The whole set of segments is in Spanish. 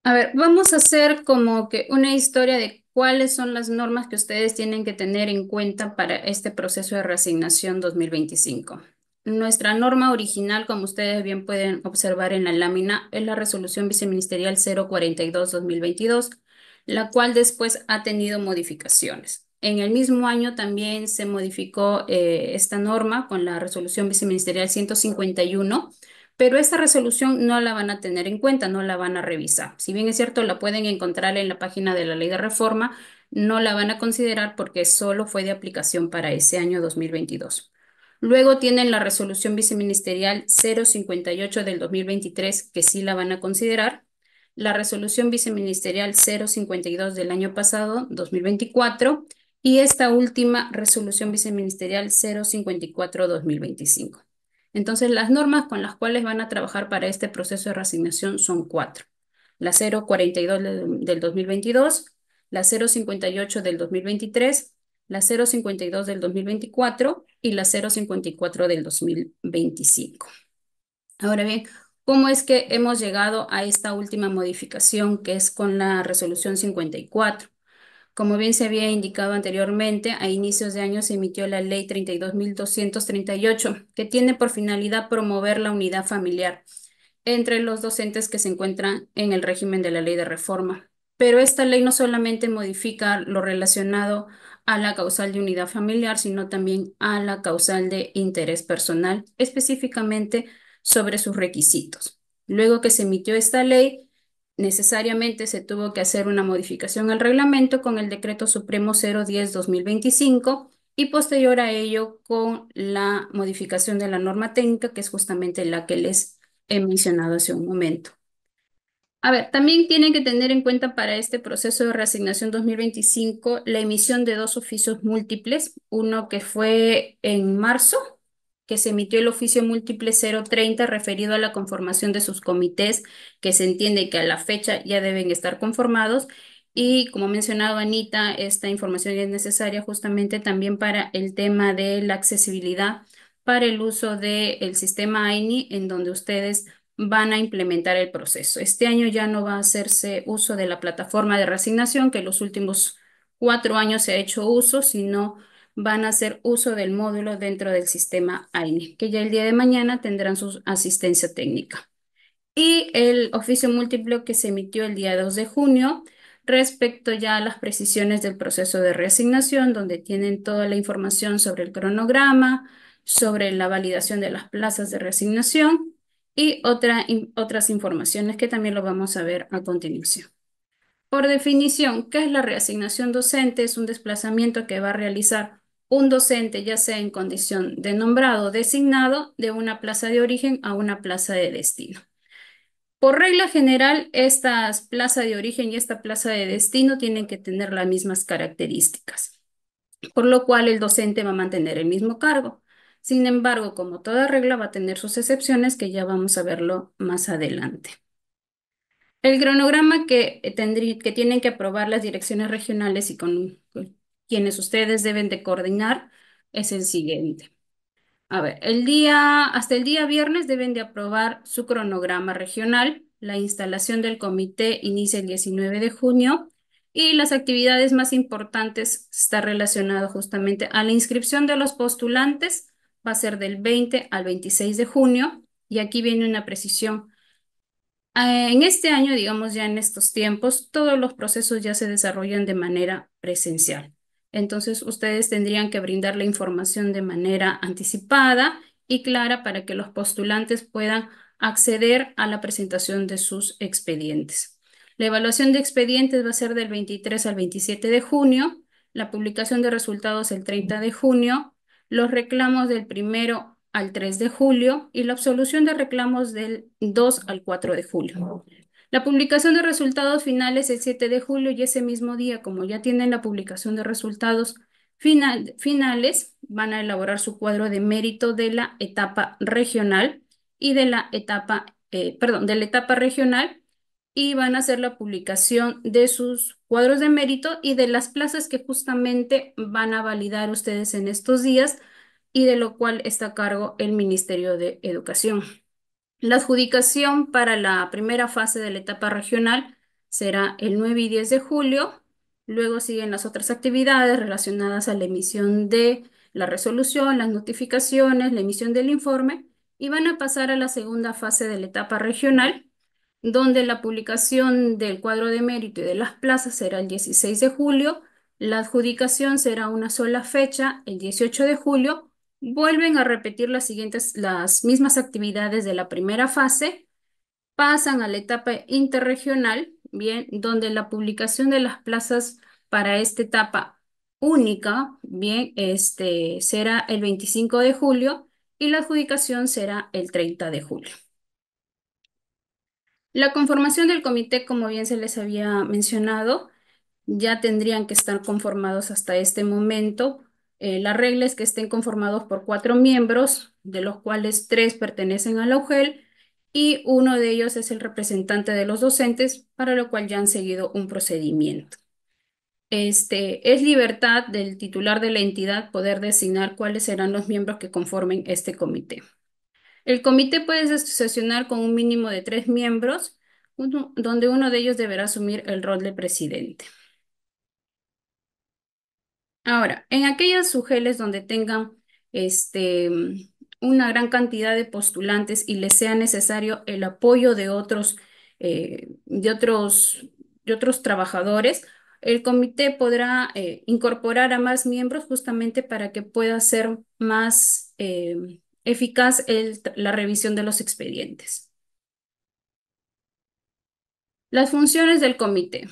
A ver, vamos a hacer como que una historia de cuáles son las normas que ustedes tienen que tener en cuenta para este proceso de reasignación 2025. Nuestra norma original, como ustedes bien pueden observar en la lámina, es la Resolución Viceministerial 042-2022, la cual después ha tenido modificaciones. En el mismo año también se modificó esta norma con la Resolución Viceministerial 151, pero esta resolución no la van a tener en cuenta, no la van a revisar. Si bien es cierto, la pueden encontrar en la página de la Ley de Reforma, no la van a considerar porque solo fue de aplicación para ese año 2022. Luego tienen la resolución viceministerial 058 del 2023, que sí la van a considerar. La resolución viceministerial 052 del año pasado, 2024, y esta última resolución viceministerial 054-2025. Entonces, las normas con las cuales van a trabajar para este proceso de reasignación son cuatro. La 042 del 2022, la 058 del 2023, la 052 del 2024 y la 054 del 2025. Ahora bien, ¿cómo es que hemos llegado a esta última modificación que es con la resolución 54? Como bien se había indicado anteriormente, a inicios de año se emitió la Ley 32.238, que tiene por finalidad promover la unidad familiar entre los docentes que se encuentran en el régimen de la Ley de Reforma. Pero esta ley no solamente modifica lo relacionado a la causal de unidad familiar, sino también a la causal de interés personal, específicamente sobre sus requisitos. Luego que se emitió esta ley, necesariamente se tuvo que hacer una modificación al reglamento con el Decreto Supremo 010-2025 y posterior a ello con la modificación de la norma técnica, que es justamente la que les he mencionado hace un momento. A ver, también tienen que tener en cuenta para este proceso de reasignación 2025 la emisión de dos oficios múltiples, uno que fue en marzo, que se emitió el oficio múltiple 030 referido a la conformación de sus comités, que se entiende que a la fecha ya deben estar conformados. Y como mencionaba Anita, esta información es necesaria justamente también para el tema de la accesibilidad para el uso del sistema AINI, en donde ustedes van a implementar el proceso. Este año ya no va a hacerse uso de la plataforma de reasignación, que los últimos 4 años se ha hecho uso, sino van a hacer uso del módulo dentro del sistema AINE, que ya el día de mañana tendrán su asistencia técnica. Y el oficio múltiplo que se emitió el día 2 de junio respecto ya a las precisiones del proceso de reasignación, donde tienen toda la información sobre el cronograma, sobre la validación de las plazas de reasignación y otras informaciones que también lo vamos a ver a continuación. Por definición, ¿qué es la reasignación docente? Es un desplazamiento que va a realizar un docente, ya sea en condición de nombrado o designado, de una plaza de origen a una plaza de destino. Por regla general, estas plaza de origen y esta plaza de destino tienen que tener las mismas características, por lo cual el docente va a mantener el mismo cargo. Sin embargo, como toda regla, va a tener sus excepciones que ya vamos a verlo más adelante. El cronograma que tienen que aprobar las direcciones regionales y con quienes ustedes deben de coordinar es el siguiente. A ver, hasta el día viernes deben de aprobar su cronograma regional. La instalación del comité inicia el 19 de junio y las actividades más importantes están relacionadas justamente a la inscripción de los postulantes. Va a ser del 20 al 26 de junio y aquí viene una precisión. En este año, digamos ya en estos tiempos, todos los procesos ya se desarrollan de manera presencial. Entonces, ustedes tendrían que brindar la información de manera anticipada y clara para que los postulantes puedan acceder a la presentación de sus expedientes. La evaluación de expedientes va a ser del 23 al 27 de junio, la publicación de resultados el 30 de junio, los reclamos del 1 al 3 de julio y la absolución de reclamos del 2 al 4 de julio. La publicación de resultados finales el 7 de julio y ese mismo día, como ya tienen la publicación de resultados finales, van a elaborar su cuadro de mérito de la etapa regional y de la etapa, de la etapa regional y van a hacer la publicación de sus cuadros de mérito y de las plazas que justamente van a validar ustedes en estos días y de lo cual está a cargo el Ministerio de Educación. La adjudicación para la primera fase de la etapa regional será el 9 y 10 de julio. Luego siguen las otras actividades relacionadas a la emisión de la resolución, las notificaciones, la emisión del informe y van a pasar a la segunda fase de la etapa regional, donde la publicación del cuadro de mérito y de las plazas será el 16 de julio, la adjudicación será una sola fecha, el 18 de julio, vuelven a repetir las mismas actividades de la primera fase, pasan a la etapa interregional, bien, donde la publicación de las plazas para esta etapa única, bien, será el 25 de julio y la adjudicación será el 30 de julio. La conformación del comité, como bien se les había mencionado, ya tendrían que estar conformados hasta este momento. La regla es que estén conformados por 4 miembros, de los cuales 3 pertenecen a la UGEL y uno de ellos es el representante de los docentes, para lo cual ya han seguido un procedimiento. Es libertad del titular de la entidad poder designar cuáles serán los miembros que conformen este comité. El comité puede sesionar con un mínimo de 3 miembros, donde uno de ellos deberá asumir el rol de presidente. Ahora, en aquellas UGELes donde tengan este, una gran cantidad de postulantes y les sea necesario el apoyo de otros trabajadores, el comité podrá incorporar a más miembros justamente para que pueda ser más eficaz la revisión de los expedientes. Las funciones del comité.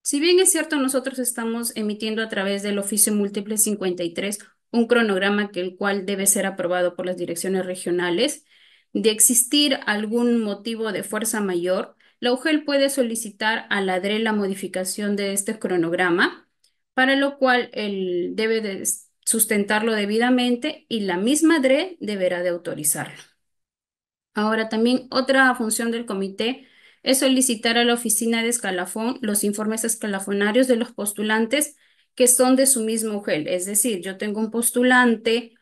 Si bien es cierto, nosotros estamos emitiendo a través del oficio múltiple 53 un cronograma el cual debe ser aprobado por las direcciones regionales. De existir algún motivo de fuerza mayor, la UGEL puede solicitar a la DRE la modificación de este cronograma, para lo cual él debe de sustentarlo debidamente y la misma DRE deberá de autorizarlo. Ahora, también otra función del comité es solicitar a la oficina de escalafón los informes escalafonarios de los postulantes que son de su mismo UGEL. Es decir, yo tengo un postulante,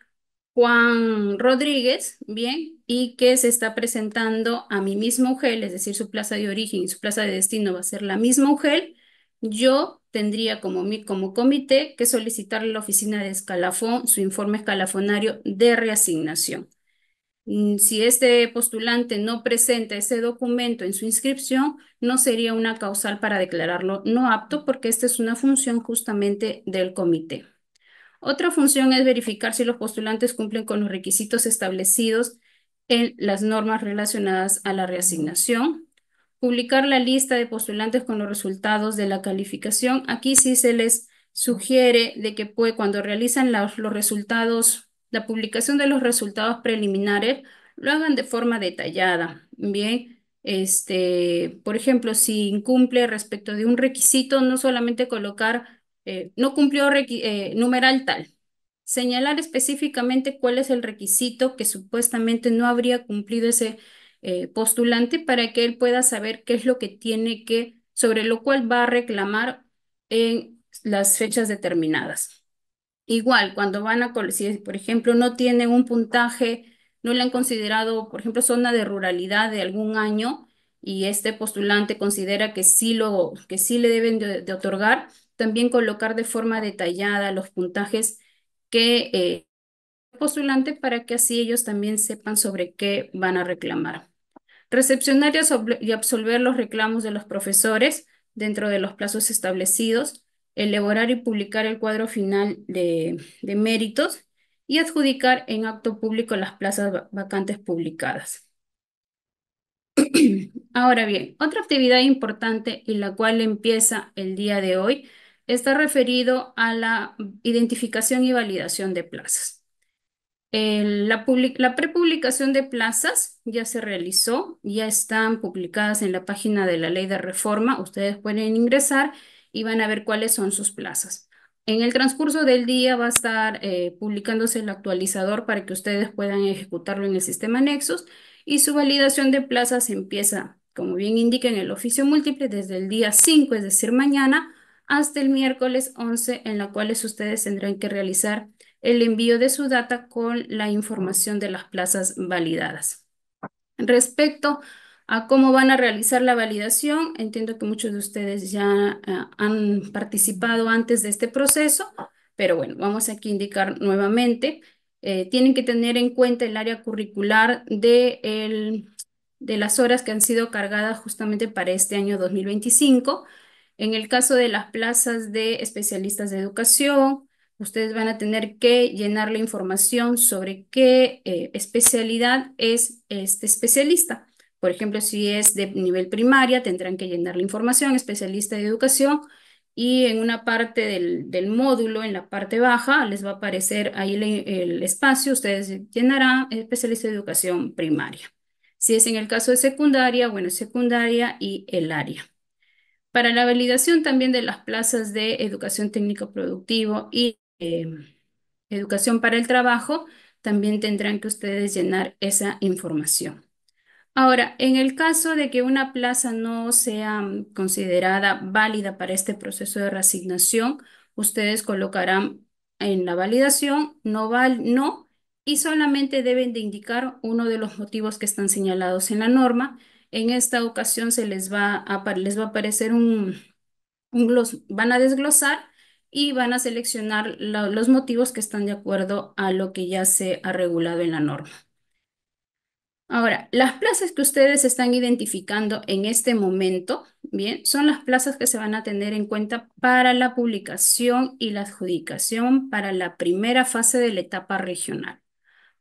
Juan Rodríguez, bien, y que se está presentando a mi mismo UGEL, es decir, su plaza de origen y su plaza de destino va a ser la misma UGEL. Yo tendría como comité que solicitarle a la oficina de escalafón su informe escalafonario de reasignación. Si este postulante no presenta ese documento en su inscripción, no sería una causal para declararlo no apto, porque esta es una función justamente del comité. Otra función es verificar si los postulantes cumplen con los requisitos establecidos en las normas relacionadas a la reasignación. Publicar la lista de postulantes con los resultados de la calificación. Aquí sí se les sugiere de que cuando realizan los resultados, la publicación de los resultados preliminares, lo hagan de forma detallada. Bien, por ejemplo, si incumple respecto de un requisito, no solamente colocar no cumplió numeral tal. Señalar específicamente cuál es el requisito que supuestamente no habría cumplido ese postulante para que él pueda saber qué es lo que sobre lo cual va a reclamar en las fechas determinadas. Igual, cuando si por ejemplo no tiene un puntaje, no le han considerado, por ejemplo, zona de ruralidad de algún año y este postulante considera que sí le deben de otorgar, también colocar de forma detallada los puntajes que postulante para que así ellos también sepan sobre qué van a reclamar. Recepcionar y absolver los reclamos de los profesores dentro de los plazos establecidos, elaborar y publicar el cuadro final de méritos y adjudicar en acto público las plazas vacantes publicadas. Ahora bien, otra actividad importante y la cual empieza el día de hoy está referido a la identificación y validación de plazas. La prepublicación de plazas ya se realizó, ya están publicadas en la página de la Ley de Reforma. Ustedes pueden ingresar y van a ver cuáles son sus plazas. En el transcurso del día va a estar publicándose el actualizador para que ustedes puedan ejecutarlo en el sistema Nexus y su validación de plazas empieza, como bien indica en el oficio múltiple, desde el día 5, es decir, mañana, hasta el miércoles 11, en la cual ustedes tendrán que realizar el envío de su data con la información de las plazas validadas. Respecto A cómo van a realizar la validación. Entiendo que muchos de ustedes ya han participado antes de este proceso, pero bueno, vamos aquí a indicar nuevamente. Tienen que tener en cuenta el área curricular de las horas que han sido cargadas justamente para este año 2025. En el caso de las plazas de especialistas de educación, ustedes van a tener que llenar la información sobre qué especialidad es este especialista. Por ejemplo, si es de nivel primaria, tendrán que llenar la información, especialista de educación, y en una parte del módulo, en la parte baja, les va a aparecer ahí el espacio, ustedes llenarán especialista de educación primaria. Si es en el caso de secundaria, bueno, secundaria y el área. Para la validación también de las plazas de educación técnico productivo y educación para el trabajo, también tendrán que ustedes llenar esa información. Ahora, en el caso de que una plaza no sea considerada válida para este proceso de reasignación, ustedes colocarán en la validación no, y solamente deben de indicar uno de los motivos que están señalados en la norma. En esta ocasión les va a aparecer van a desglosar y van a seleccionar los motivos que están de acuerdo a lo que ya se ha regulado en la norma. Ahora, las plazas que ustedes están identificando en este momento, bien, son las plazas que se van a tener en cuenta para la publicación y la adjudicación para la primera fase de la etapa regional.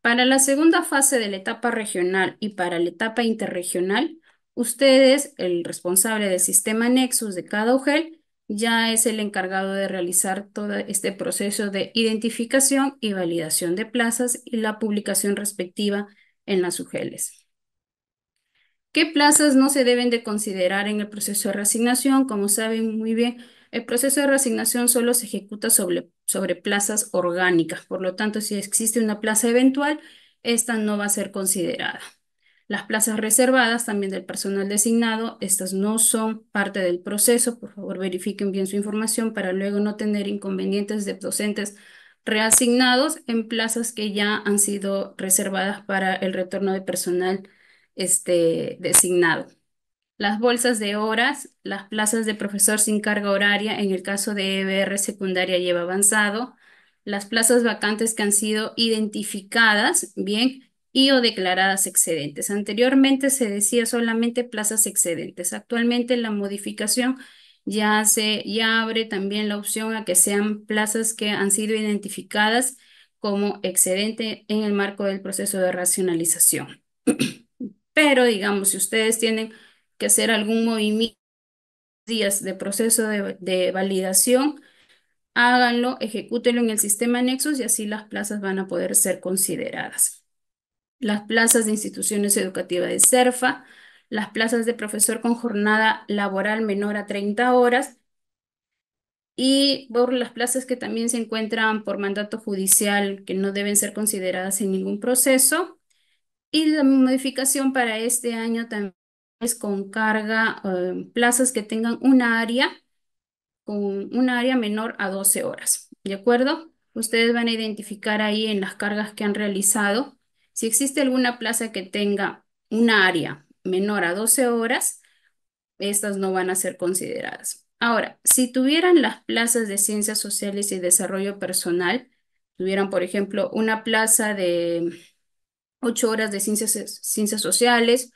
Para la segunda fase de la etapa regional y para la etapa interregional, ustedes, el responsable del sistema Nexus de cada UGEL, ya es el encargado de realizar todo este proceso de identificación y validación de plazas y la publicación respectiva en las UGELs. ¿Qué plazas no se deben de considerar en el proceso de reasignación? Como saben muy bien, el proceso de reasignación solo se ejecuta sobre plazas orgánicas. Por lo tanto, si existe una plaza eventual, esta no va a ser considerada. Las plazas reservadas también del personal designado, estas no son parte del proceso. Por favor, verifiquen bien su información para luego no tener inconvenientes de docentes reasignados en plazas que ya han sido reservadas para el retorno de personal designado. Las bolsas de horas, las plazas de profesor sin carga horaria en el caso de EBR secundaria lleva avanzado, las plazas vacantes que han sido identificadas, bien, y o declaradas excedentes. Anteriormente se decía solamente plazas excedentes. Actualmente la modificación ya abre también la opción a que sean plazas que han sido identificadas como excedente en el marco del proceso de racionalización. Pero digamos, si ustedes tienen que hacer algún movimiento días de proceso de validación, háganlo, ejecútenlo en el sistema Nexus y así las plazas van a poder ser consideradas. Las plazas de instituciones educativas de CERFA, las plazas de profesor con jornada laboral menor a 30 horas y por las plazas que también se encuentran por mandato judicial que no deben ser consideradas en ningún proceso. Y la modificación para este año también es con carga, plazas que tengan una área menor a 12 horas. ¿De acuerdo? Ustedes van a identificar ahí en las cargas que han realizado. Si existe alguna plaza que tenga una área menor a 12 horas, estas no van a ser consideradas. Ahora, si tuvieran las plazas de ciencias sociales y desarrollo personal, tuvieran, por ejemplo, una plaza de 8 horas de ciencias sociales,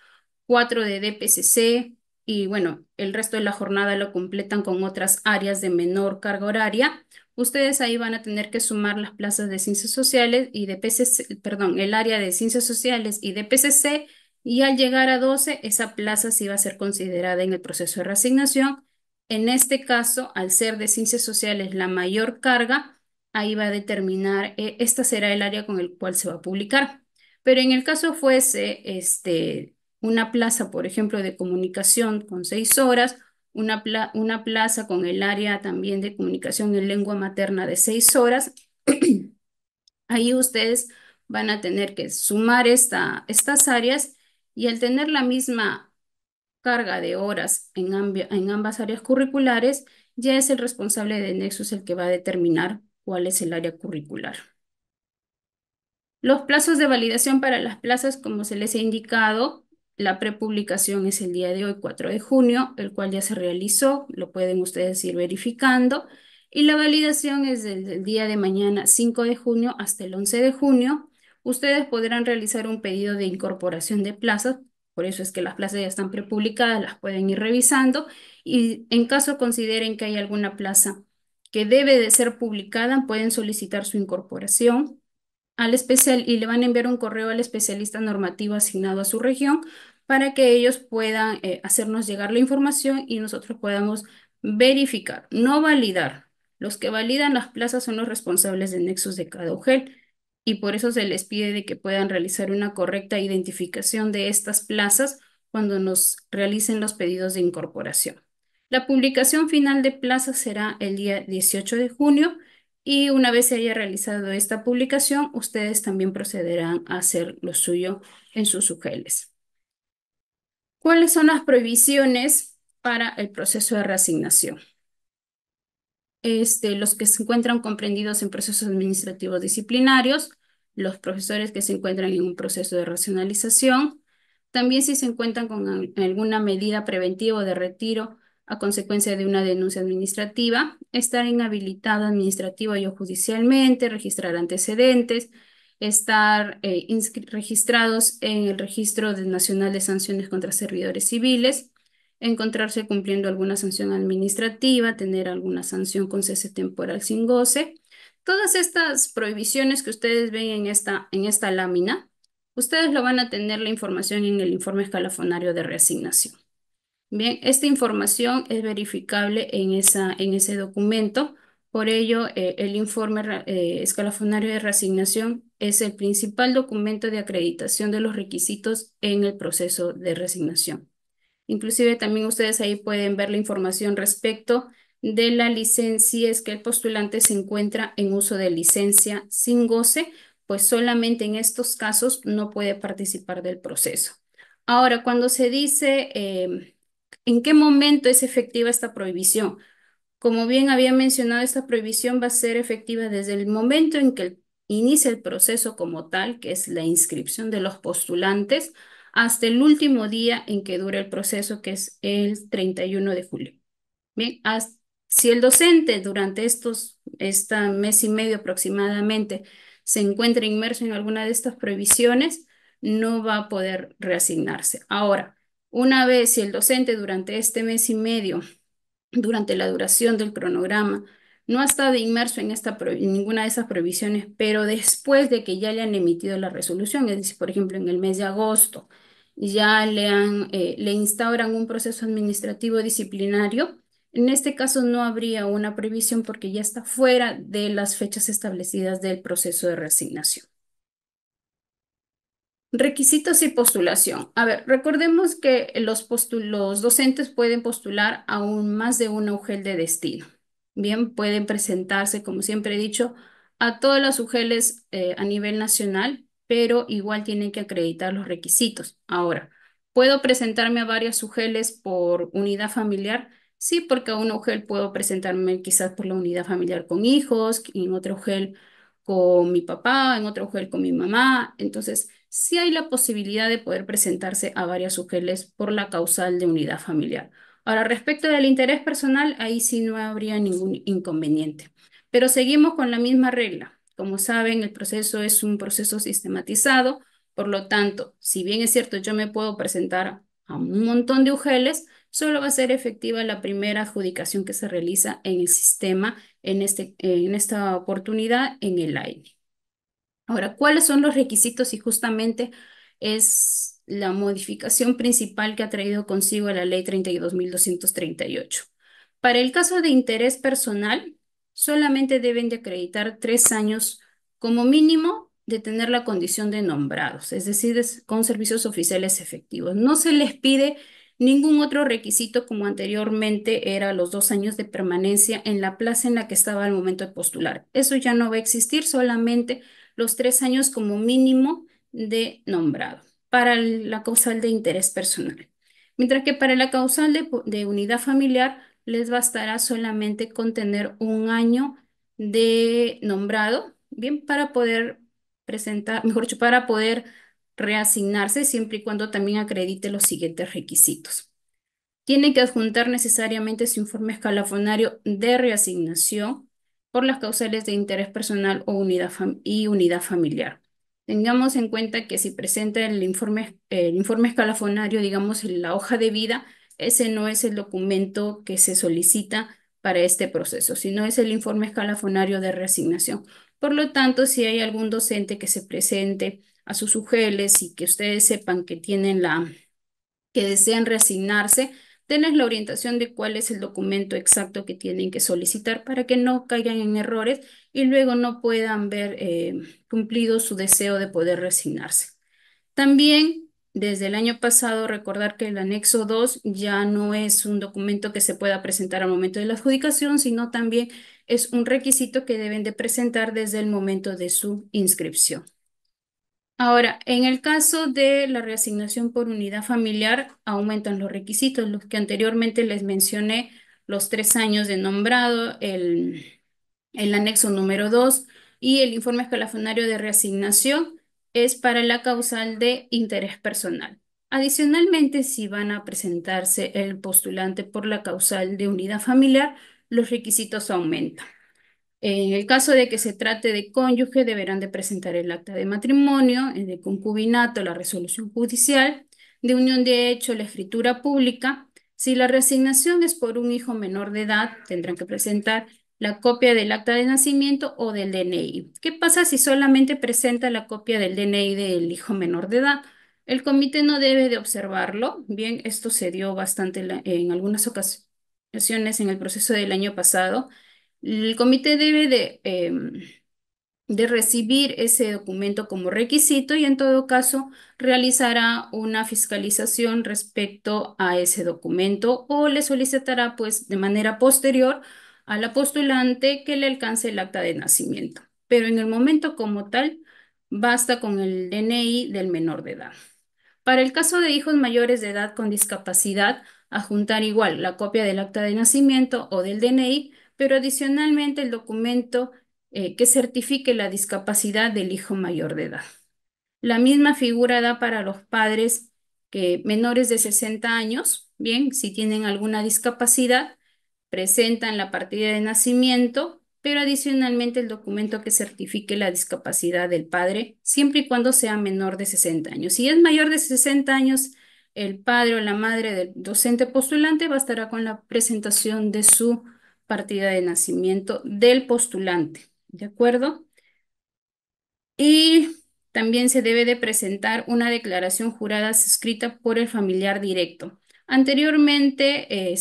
4 de DPCC y bueno, el resto de la jornada lo completan con otras áreas de menor carga horaria. Ustedes ahí van a tener que sumar las plazas de ciencias sociales y de PCC, perdón, el área de ciencias sociales y de PCC y al llegar a 12, esa plaza sí va a ser considerada en el proceso de reasignación. En este caso, al ser de ciencias sociales la mayor carga, ahí va a determinar, esta será el área con el cual se va a publicar. Pero en el caso fuese una plaza, por ejemplo, de comunicación con 6 horas, una plaza con el área también de comunicación en lengua materna de 6 horas, ahí ustedes van a tener que sumar estas áreas y al tener la misma carga de horas en ambas áreas curriculares, ya es el responsable de Nexus el que va a determinar cuál es el área curricular. Los plazos de validación para las plazas, como se les ha indicado, La prepublicación es el día de hoy, 4 de junio, el cual ya se realizó, lo pueden ustedes ir verificando. Y la validación es desde el día de mañana, 5 de junio, hasta el 11 de junio. Ustedes podrán realizar un pedido de incorporación de plazas, por eso es que las plazas ya están prepublicadas, las pueden ir revisando. Y en caso consideren que hay alguna plaza que debe de ser publicada, pueden solicitar su incorporación al especial y le van a enviar un correo al especialista normativo asignado a su región para que ellos puedan hacernos llegar la información y nosotros podamos verificar, no validar. Los que validan las plazas son los responsables de nexos de cada UGEL y por eso se les pide de que puedan realizar una correcta identificación de estas plazas cuando nos realicen los pedidos de incorporación. La publicación final de plazas será el día 18 de junio y una vez se haya realizado esta publicación, ustedes también procederán a hacer lo suyo en sus UGELs. ¿Cuáles son las prohibiciones para el proceso de reasignación? Los que se encuentran comprendidos en procesos administrativos disciplinarios, los profesores que se encuentran en un proceso de racionalización, también si se encuentran con alguna medida preventiva o de retiro a consecuencia de una denuncia administrativa, estar inhabilitado administrativa y o judicialmente, registrar antecedentes, estar registrados en el Registro Nacional de Sanciones contra Servidores Civiles, encontrarse cumpliendo alguna sanción administrativa, tener alguna sanción con cese temporal sin goce. Todas estas prohibiciones que ustedes ven en esta lámina, ustedes lo van a tener la información en el informe escalafonario de reasignación. Bien, esta información es verificable en ese documento. Por ello, el informe escalafonario de reasignación es el principal documento de acreditación de los requisitos en el proceso de reasignación. Inclusive también ustedes ahí pueden ver la información respecto de la licencia, si es que el postulante se encuentra en uso de licencia sin goce, pues solamente en estos casos no puede participar del proceso. Ahora, cuando se dice en qué momento es efectiva esta prohibición, como bien había mencionado, esta prohibición va a ser efectiva desde el momento en que inicia el proceso como tal, que es la inscripción de los postulantes, hasta el último día en que dure el proceso, que es el 31 de julio. Bien, si el docente durante este mes y medio aproximadamente se encuentra inmerso en alguna de estas prohibiciones, no va a poder reasignarse. Ahora, una vez si el docente durante este mes y medio durante la duración del cronograma. No ha estado inmerso en ninguna de esas prohibiciones, pero después de que ya le han emitido la resolución, es decir, por ejemplo, en el mes de agosto, ya le instauran un proceso administrativo disciplinario. En este caso no habría una prohibición porque ya está fuera de las fechas establecidas del proceso de reasignación. Requisitos y postulación. A ver, recordemos que los docentes pueden postular a más de una UGEL de destino. Bien, pueden presentarse, como siempre he dicho, a todas las UGELs a nivel nacional, pero igual tienen que acreditar los requisitos. Ahora, ¿puedo presentarme a varias UGELs por unidad familiar? Sí, porque a una UGEL puedo presentarme quizás por la unidad familiar con hijos, en otra UGEL con mi papá, en otra UGEL con mi mamá. Entonces, sí hay la posibilidad de poder presentarse a varias UGELs por la causal de unidad familiar. Ahora, respecto del interés personal, ahí sí no habría ningún inconveniente. Pero seguimos con la misma regla. Como saben, el proceso es un proceso sistematizado, por lo tanto, si bien es cierto, yo me puedo presentar a un montón de UGELs, solo va a ser efectiva la primera adjudicación que se realiza en el sistema en esta oportunidad en el aire. Ahora, ¿cuáles son los requisitos? Y justamente es la modificación principal que ha traído consigo la Ley 32.238. Para el caso de interés personal, solamente deben de acreditar 3 años como mínimo de tener la condición de nombrados, es decir, con servicios oficiales efectivos. No se les pide ningún otro requisito como anteriormente era los 2 años de permanencia en la plaza en la que estaba al momento de postular. Eso ya no va a existir, solamente los 3 años como mínimo de nombrado para la causal de interés personal. Mientras que para la causal de unidad familiar les bastará solamente con tener 1 año de nombrado, bien, para poder presentar, mejor dicho, para poder reasignarse siempre y cuando también acredite los siguientes requisitos. Tiene que adjuntar necesariamente su informe escalafonario de reasignación por las causales de interés personal o unidad familiar. Tengamos en cuenta que si presenta el informe escalafonario, digamos, en la hoja de vida, ese no es el documento que se solicita para este proceso, sino es el informe escalafonario de reasignación. Por lo tanto, si hay algún docente que se presente a sus UGELs y que ustedes sepan que tienen que desean reasignarse, denles la orientación de cuál es el documento exacto que tienen que solicitar para que no caigan en errores y luego no puedan ver cumplido su deseo de poder reasignarse. También, desde el año pasado, recordar que el anexo 2 ya no es un documento que se pueda presentar al momento de la adjudicación, sino también es un requisito que deben de presentar desde el momento de su inscripción. Ahora, en el caso de la reasignación por unidad familiar, aumentan los requisitos, los que anteriormente les mencioné, los 3 años de nombrado, el anexo número 2 y el informe escalafonario de reasignación es para la causal de interés personal. Adicionalmente, si van a presentarse el postulante por la causal de unidad familiar, los requisitos aumentan. En el caso de que se trate de cónyuge, deberán de presentar el acta de matrimonio, el de concubinato, la resolución judicial, de unión de hecho, la escritura pública. Si la reasignación es por un hijo menor de edad, tendrán que presentar la copia del acta de nacimiento o del DNI. ¿Qué pasa si solamente presenta la copia del DNI del hijo menor de edad? El comité no debe de observarlo. Bien, esto se dio bastante en algunas ocasiones en el proceso del año pasado. El comité debe de recibir ese documento como requisito y en todo caso realizará una fiscalización respecto a ese documento o le solicitará pues de manera posterior a la postulante que le alcance el acta de nacimiento. Pero en el momento como tal, basta con el DNI del menor de edad. Para el caso de hijos mayores de edad con discapacidad, adjuntar igual la copia del acta de nacimiento o del DNI, pero adicionalmente el documento que certifique la discapacidad del hijo mayor de edad. La misma figura da para los padres que menores de 60 años, bien, si tienen alguna discapacidad, presentan la partida de nacimiento, pero adicionalmente el documento que certifique la discapacidad del padre, siempre y cuando sea menor de 60 años. Si es mayor de 60 años, el padre o la madre del docente postulante bastará con la presentación de su partida de nacimiento del postulante, ¿de acuerdo? Y también se debe de presentar una declaración jurada suscrita por el familiar directo. Anteriormente,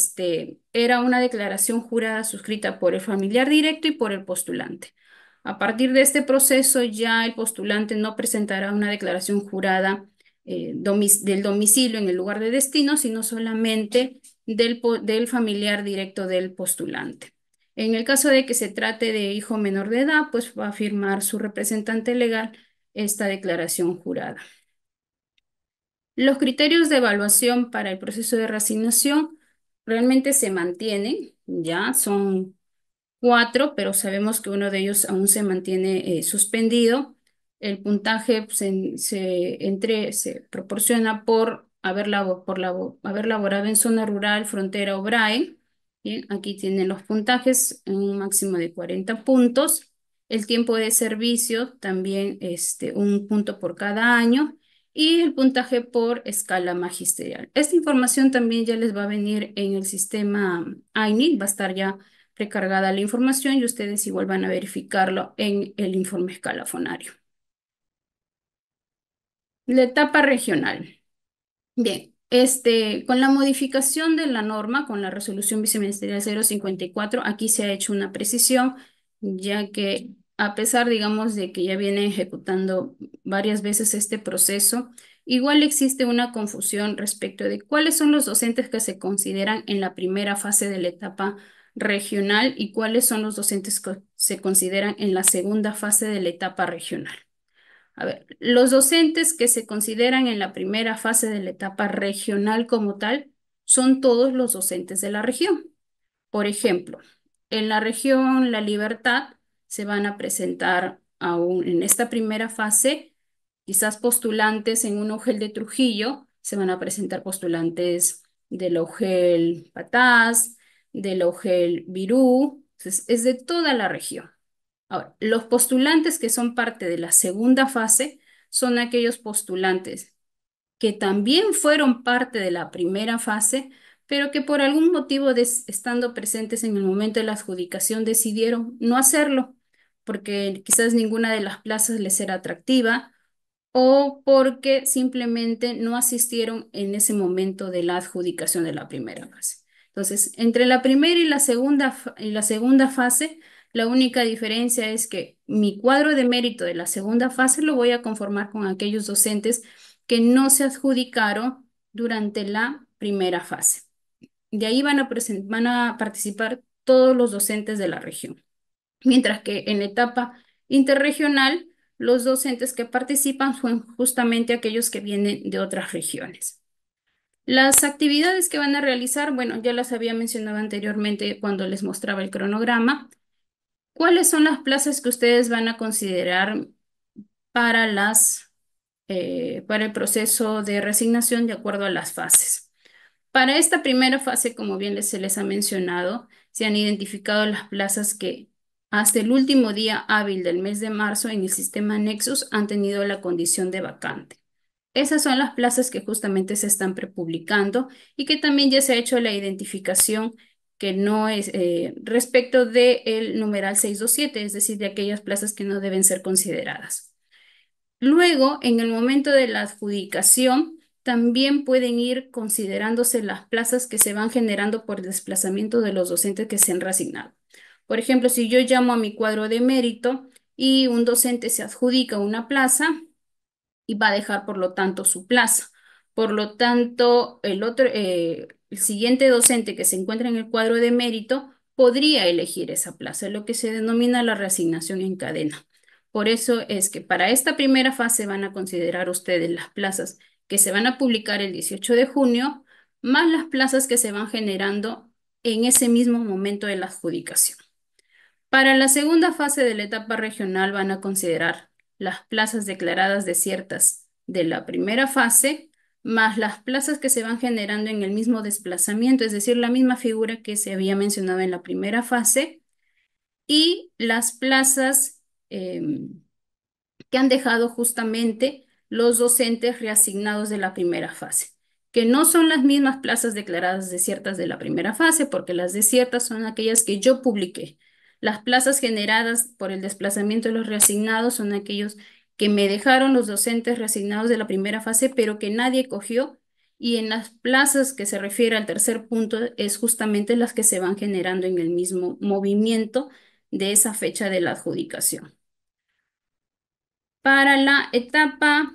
era una declaración jurada suscrita por el familiar directo y por el postulante. A partir de este proceso, ya el postulante no presentará una declaración jurada del domicilio en el lugar de destino, sino solamente del familiar directo del postulante. En el caso de que se trate de hijo menor de edad, pues va a firmar su representante legal esta declaración jurada. Los criterios de evaluación para el proceso de reasignación realmente se mantienen, ya son 4, pero sabemos que uno de ellos aún se mantiene suspendido. El puntaje se proporciona por haber laborado en zona rural, frontera o BRAE. Bien, aquí tienen los puntajes en un máximo de 40 puntos. El tiempo de servicio también un punto por cada año y el puntaje por escala magisterial. Esta información también ya les va a venir en el sistema AINI, va a estar ya recargada la información y ustedes igual van a verificarlo en el informe escalafonario. La etapa regional. Bien, con la modificación de la norma, con la resolución viceministerial 054, aquí se ha hecho una precisión, ya que a pesar, digamos, de que ya viene ejecutando varias veces este proceso, igual existe una confusión respecto de cuáles son los docentes que se consideran en la primera fase de la etapa regional y cuáles son los docentes que se consideran en la segunda fase de la etapa regional. A ver, los docentes que se consideran en la primera fase de la etapa regional como tal son todos los docentes de la región. Por ejemplo, en la región La Libertad se van a presentar aún en esta primera fase quizás postulantes en un UGEL de Trujillo, se van a presentar postulantes de la UGEL Patás, de la UGEL Virú, entonces, es de toda la región. Ahora, los postulantes que son parte de la segunda fase son aquellos postulantes que también fueron parte de la primera fase, pero que por algún motivo, estando presentes en el momento de la adjudicación, decidieron no hacerlo, porque quizás ninguna de las plazas les era atractiva o porque simplemente no asistieron en ese momento de la adjudicación de la primera fase. Entonces, entre la primera y la segunda fase, la única diferencia es que mi cuadro de mérito de la segunda fase lo voy a conformar con aquellos docentes que no se adjudicaron durante la primera fase. De ahí van a participar todos los docentes de la región. Mientras que en la etapa interregional, los docentes que participan son justamente aquellos que vienen de otras regiones. Las actividades que van a realizar, bueno, ya las había mencionado anteriormente cuando les mostraba el cronograma. ¿Cuáles son las plazas que ustedes van a considerar para para el proceso de resignación de acuerdo a las fases? Para esta primera fase, como bien se les ha mencionado, se han identificado las plazas que hasta el último día hábil del mes de marzo en el sistema Nexus han tenido la condición de vacante. Esas son las plazas que justamente se están prepublicando y que también ya se ha hecho la identificación que no es respecto del numeral 627, es decir, de aquellas plazas que no deben ser consideradas. Luego, en el momento de la adjudicación, también pueden ir considerándose las plazas que se van generando por el desplazamiento de los docentes que se han reasignado. Por ejemplo, si yo llamo a mi cuadro de mérito y un docente se adjudica una plaza, y va a dejar, por lo tanto, su plaza. Por lo tanto, el siguiente docente que se encuentra en el cuadro de mérito podría elegir esa plaza, lo que se denomina la reasignación en cadena. Por eso es que para esta primera fase van a considerar ustedes las plazas que se van a publicar el 18 de junio, más las plazas que se van generando en ese mismo momento de la adjudicación. Para la segunda fase de la etapa regional van a considerar las plazas declaradas desiertas de la primera fase, más las plazas que se van generando en el mismo desplazamiento, es decir, la misma figura que se había mencionado en la primera fase, y las plazas que han dejado justamente los docentes reasignados de la primera fase, que no son las mismas plazas declaradas desiertas de la primera fase, porque las desiertas son aquellas que yo publiqué. Las plazas generadas por el desplazamiento de los reasignados son aquellos que me dejaron los docentes reasignados de la primera fase, pero que nadie cogió. Y en las plazas que se refiere al tercer punto es justamente las que se van generando en el mismo movimiento de esa fecha de la adjudicación. Para la etapa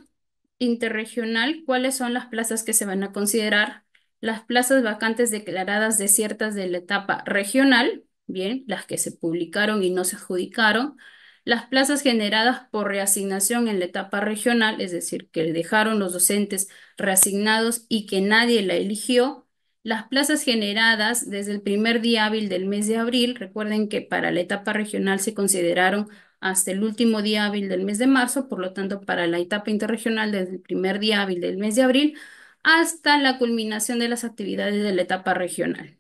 interregional, ¿cuáles son las plazas que se van a considerar? Las plazas vacantes declaradas desiertas de la etapa regional, bien, las que se publicaron y no se adjudicaron. Las plazas generadas por reasignación en la etapa regional, es decir, que dejaron los docentes reasignados y que nadie la eligió. Las plazas generadas desde el primer día hábil del mes de abril, recuerden que para la etapa regional se consideraron hasta el último día hábil del mes de marzo, por lo tanto, para la etapa interregional desde el primer día hábil del mes de abril hasta la culminación de las actividades de la etapa regional,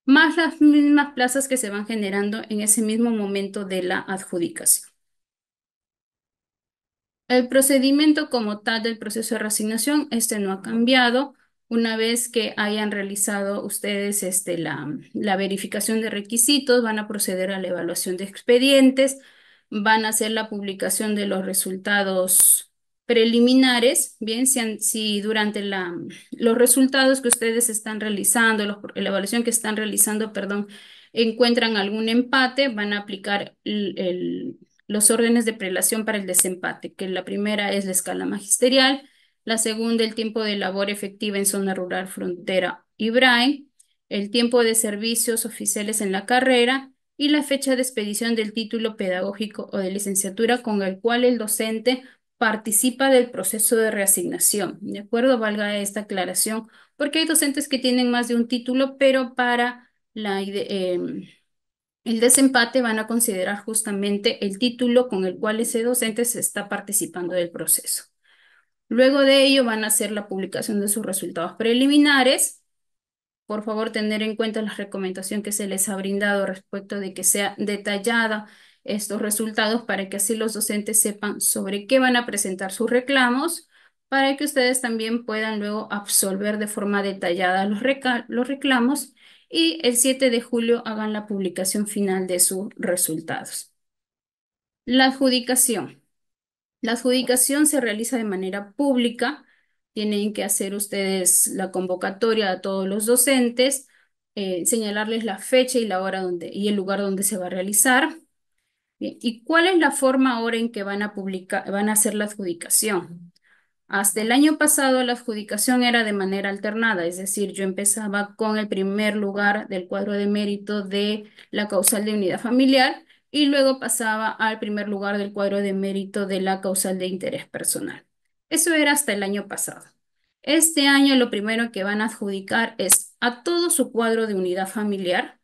más las mismas plazas que se van generando en ese mismo momento de la adjudicación. El procedimiento como tal del proceso de reasignación, este no ha cambiado. Una vez que hayan realizado ustedes la verificación de requisitos, van a proceder a la evaluación de expedientes, van a hacer la publicación de los resultados preliminares, bien, si durante los resultados que ustedes están realizando, la evaluación que están realizando, perdón, encuentran algún empate, van a aplicar los órdenes de prelación para el desempate, que la primera es la escala magisterial, la segunda el tiempo de labor efectiva en zona rural, frontera y BRAE, el tiempo de servicios oficiales en la carrera y la fecha de expedición del título pedagógico o de licenciatura con el cual el docente participa del proceso de reasignación. ¿De acuerdo? Valga esta aclaración, porque hay docentes que tienen más de un título, pero para el desempate van a considerar justamente el título con el cual ese docente se está participando del proceso. Luego de ello van a hacer la publicación de sus resultados preliminares. Por favor, tener en cuenta la recomendación que se les ha brindado respecto de que sea detallada estos resultados para que así los docentes sepan sobre qué van a presentar sus reclamos, para que ustedes también puedan luego absolver de forma detallada los reclamos y el 7 de julio hagan la publicación final de sus resultados. La adjudicación. La adjudicación se realiza de manera pública. Tienen que hacer ustedes la convocatoria a todos los docentes, señalarles la fecha y la hora y el lugar donde se va a realizar. Bien, ¿y cuál es la forma ahora en que van a hacer la adjudicación? Hasta el año pasado la adjudicación era de manera alternada, es decir, yo empezaba con el primer lugar del cuadro de mérito de la causal de unidad familiar y luego pasaba al primer lugar del cuadro de mérito de la causal de interés personal. Eso era hasta el año pasado. Este año lo primero que van a adjudicar es a todo su cuadro de unidad familiar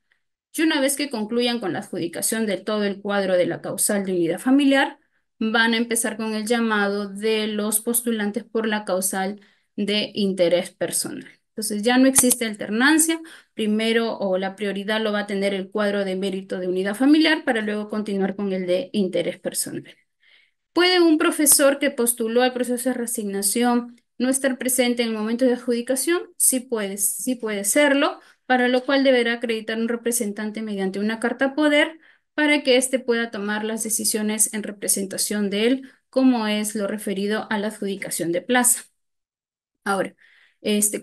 y una vez que concluyan con la adjudicación de todo el cuadro de la causal de unidad familiar, van a empezar con el llamado de los postulantes por la causal de interés personal. Entonces ya no existe alternancia. Primero o la prioridad lo va a tener el cuadro de mérito de unidad familiar para luego continuar con el de interés personal. ¿Puede un profesor que postuló al proceso de reasignación no estar presente en el momento de adjudicación? Sí puede serlo, para lo cual deberá acreditar un representante mediante una carta poder para que éste pueda tomar las decisiones en representación de él, como es lo referido a la adjudicación de plaza. Ahora,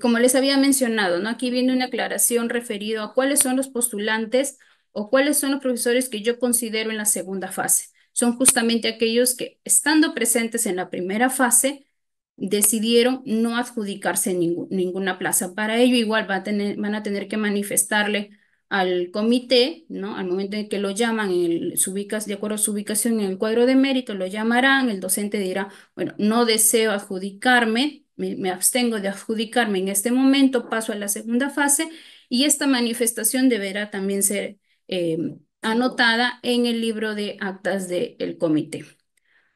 como les había mencionado, ¿no? Aquí viene una aclaración referido a cuáles son los postulantes o cuáles son los profesores que yo considero en la segunda fase. Son justamente aquellos que, estando presentes en la primera fase, decidieron no adjudicarse ninguna plaza. Para ello, igual van a tener que manifestarle al comité, ¿no? Al momento en que lo llaman, de acuerdo a su ubicación en el cuadro de mérito, lo llamarán, el docente dirá, bueno, no deseo adjudicarme, me abstengo de adjudicarme en este momento, paso a la segunda fase y esta manifestación deberá también ser anotada en el libro de actas del comité.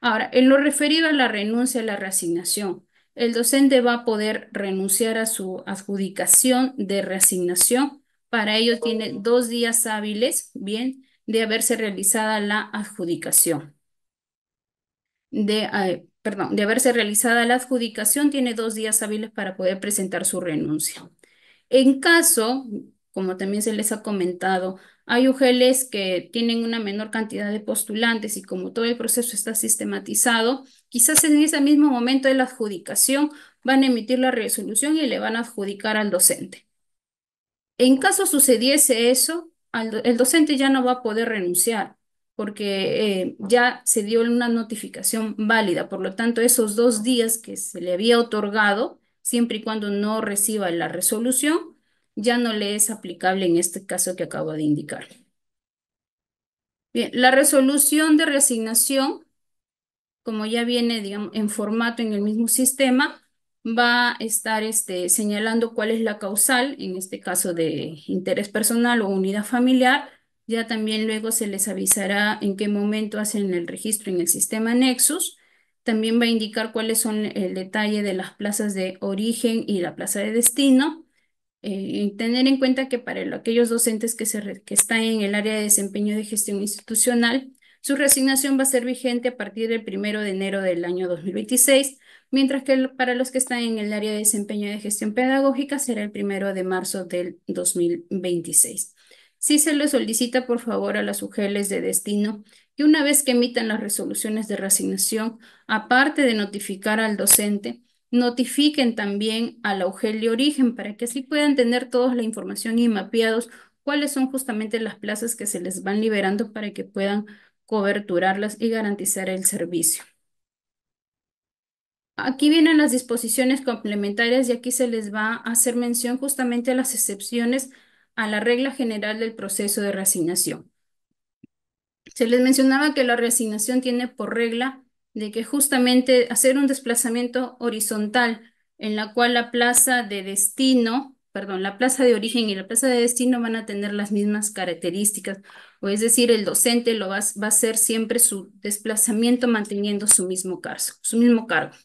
Ahora, en lo referido a la renuncia a la reasignación, el docente va a poder renunciar a su adjudicación de reasignación. Para ello tiene 2 días hábiles, bien, de haberse realizada la adjudicación de haberse realizada la adjudicación, tiene 2 días hábiles para poder presentar su renuncia. En caso, como también se les ha comentado, hay UGELs que tienen una menor cantidad de postulantes y como todo el proceso está sistematizado, quizás en ese mismo momento de la adjudicación van a emitir la resolución y le van a adjudicar al docente. En caso sucediese eso, el docente ya no va a poder renunciar porque ya se dio una notificación válida. Por lo tanto, esos 2 días que se le había otorgado, siempre y cuando no reciba la resolución, ya no le es aplicable en este caso que acabo de indicar. Bien, la resolución de reasignación, como ya viene, digamos, en formato en el mismo sistema, va a estar señalando cuál es la causal, en este caso de interés personal o unidad familiar. Ya también luego se les avisará en qué momento hacen el registro en el sistema Nexus. También va a indicar cuáles son el detalle de las plazas de origen y la plaza de destino. Tener en cuenta que para aquellos docentes que están en el área de desempeño de gestión institucional, su reasignación va a ser vigente a partir del 1 de enero del año 2026, mientras que para los que están en el área de desempeño de gestión pedagógica será el 1 de marzo del 2026. Sí se les solicita, por favor, a las UGELs de destino que una vez que emitan las resoluciones de reasignación, aparte de notificar al docente, notifiquen también a la UGEL de origen para que así puedan tener toda la información y mapeados cuáles son justamente las plazas que se les van liberando para que puedan coberturarlas y garantizar el servicio. Aquí vienen las disposiciones complementarias y aquí se les va a hacer mención justamente a las excepciones a la regla general del proceso de reasignación. Se les mencionaba que la reasignación tiene por regla de que justamente hacer un desplazamiento horizontal en la cual la plaza de destino, perdón, la plaza de origen y la plaza de destino van a tener las mismas características, o es decir, el docente va a hacer siempre su desplazamiento manteniendo su mismo cargo.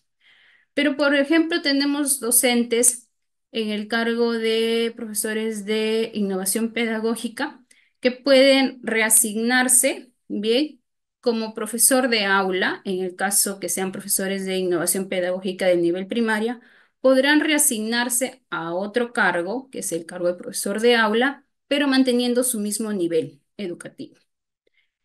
Pero, por ejemplo, tenemos docentes en el cargo de profesores de innovación pedagógica que pueden reasignarse, bien, como profesor de aula, en el caso que sean profesores de innovación pedagógica del nivel primaria, podrán reasignarse a otro cargo, que es el cargo de profesor de aula, pero manteniendo su mismo nivel educativo.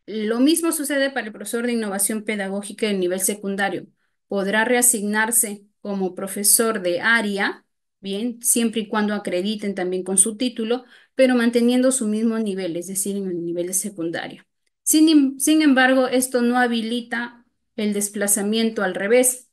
Lo mismo sucede para el profesor de innovación pedagógica del nivel secundario. Podrá reasignarse como profesor de área, bien, siempre y cuando acrediten también con su título, pero manteniendo su mismo nivel, es decir, en el nivel de secundario. Sin embargo, esto no habilita el desplazamiento al revés.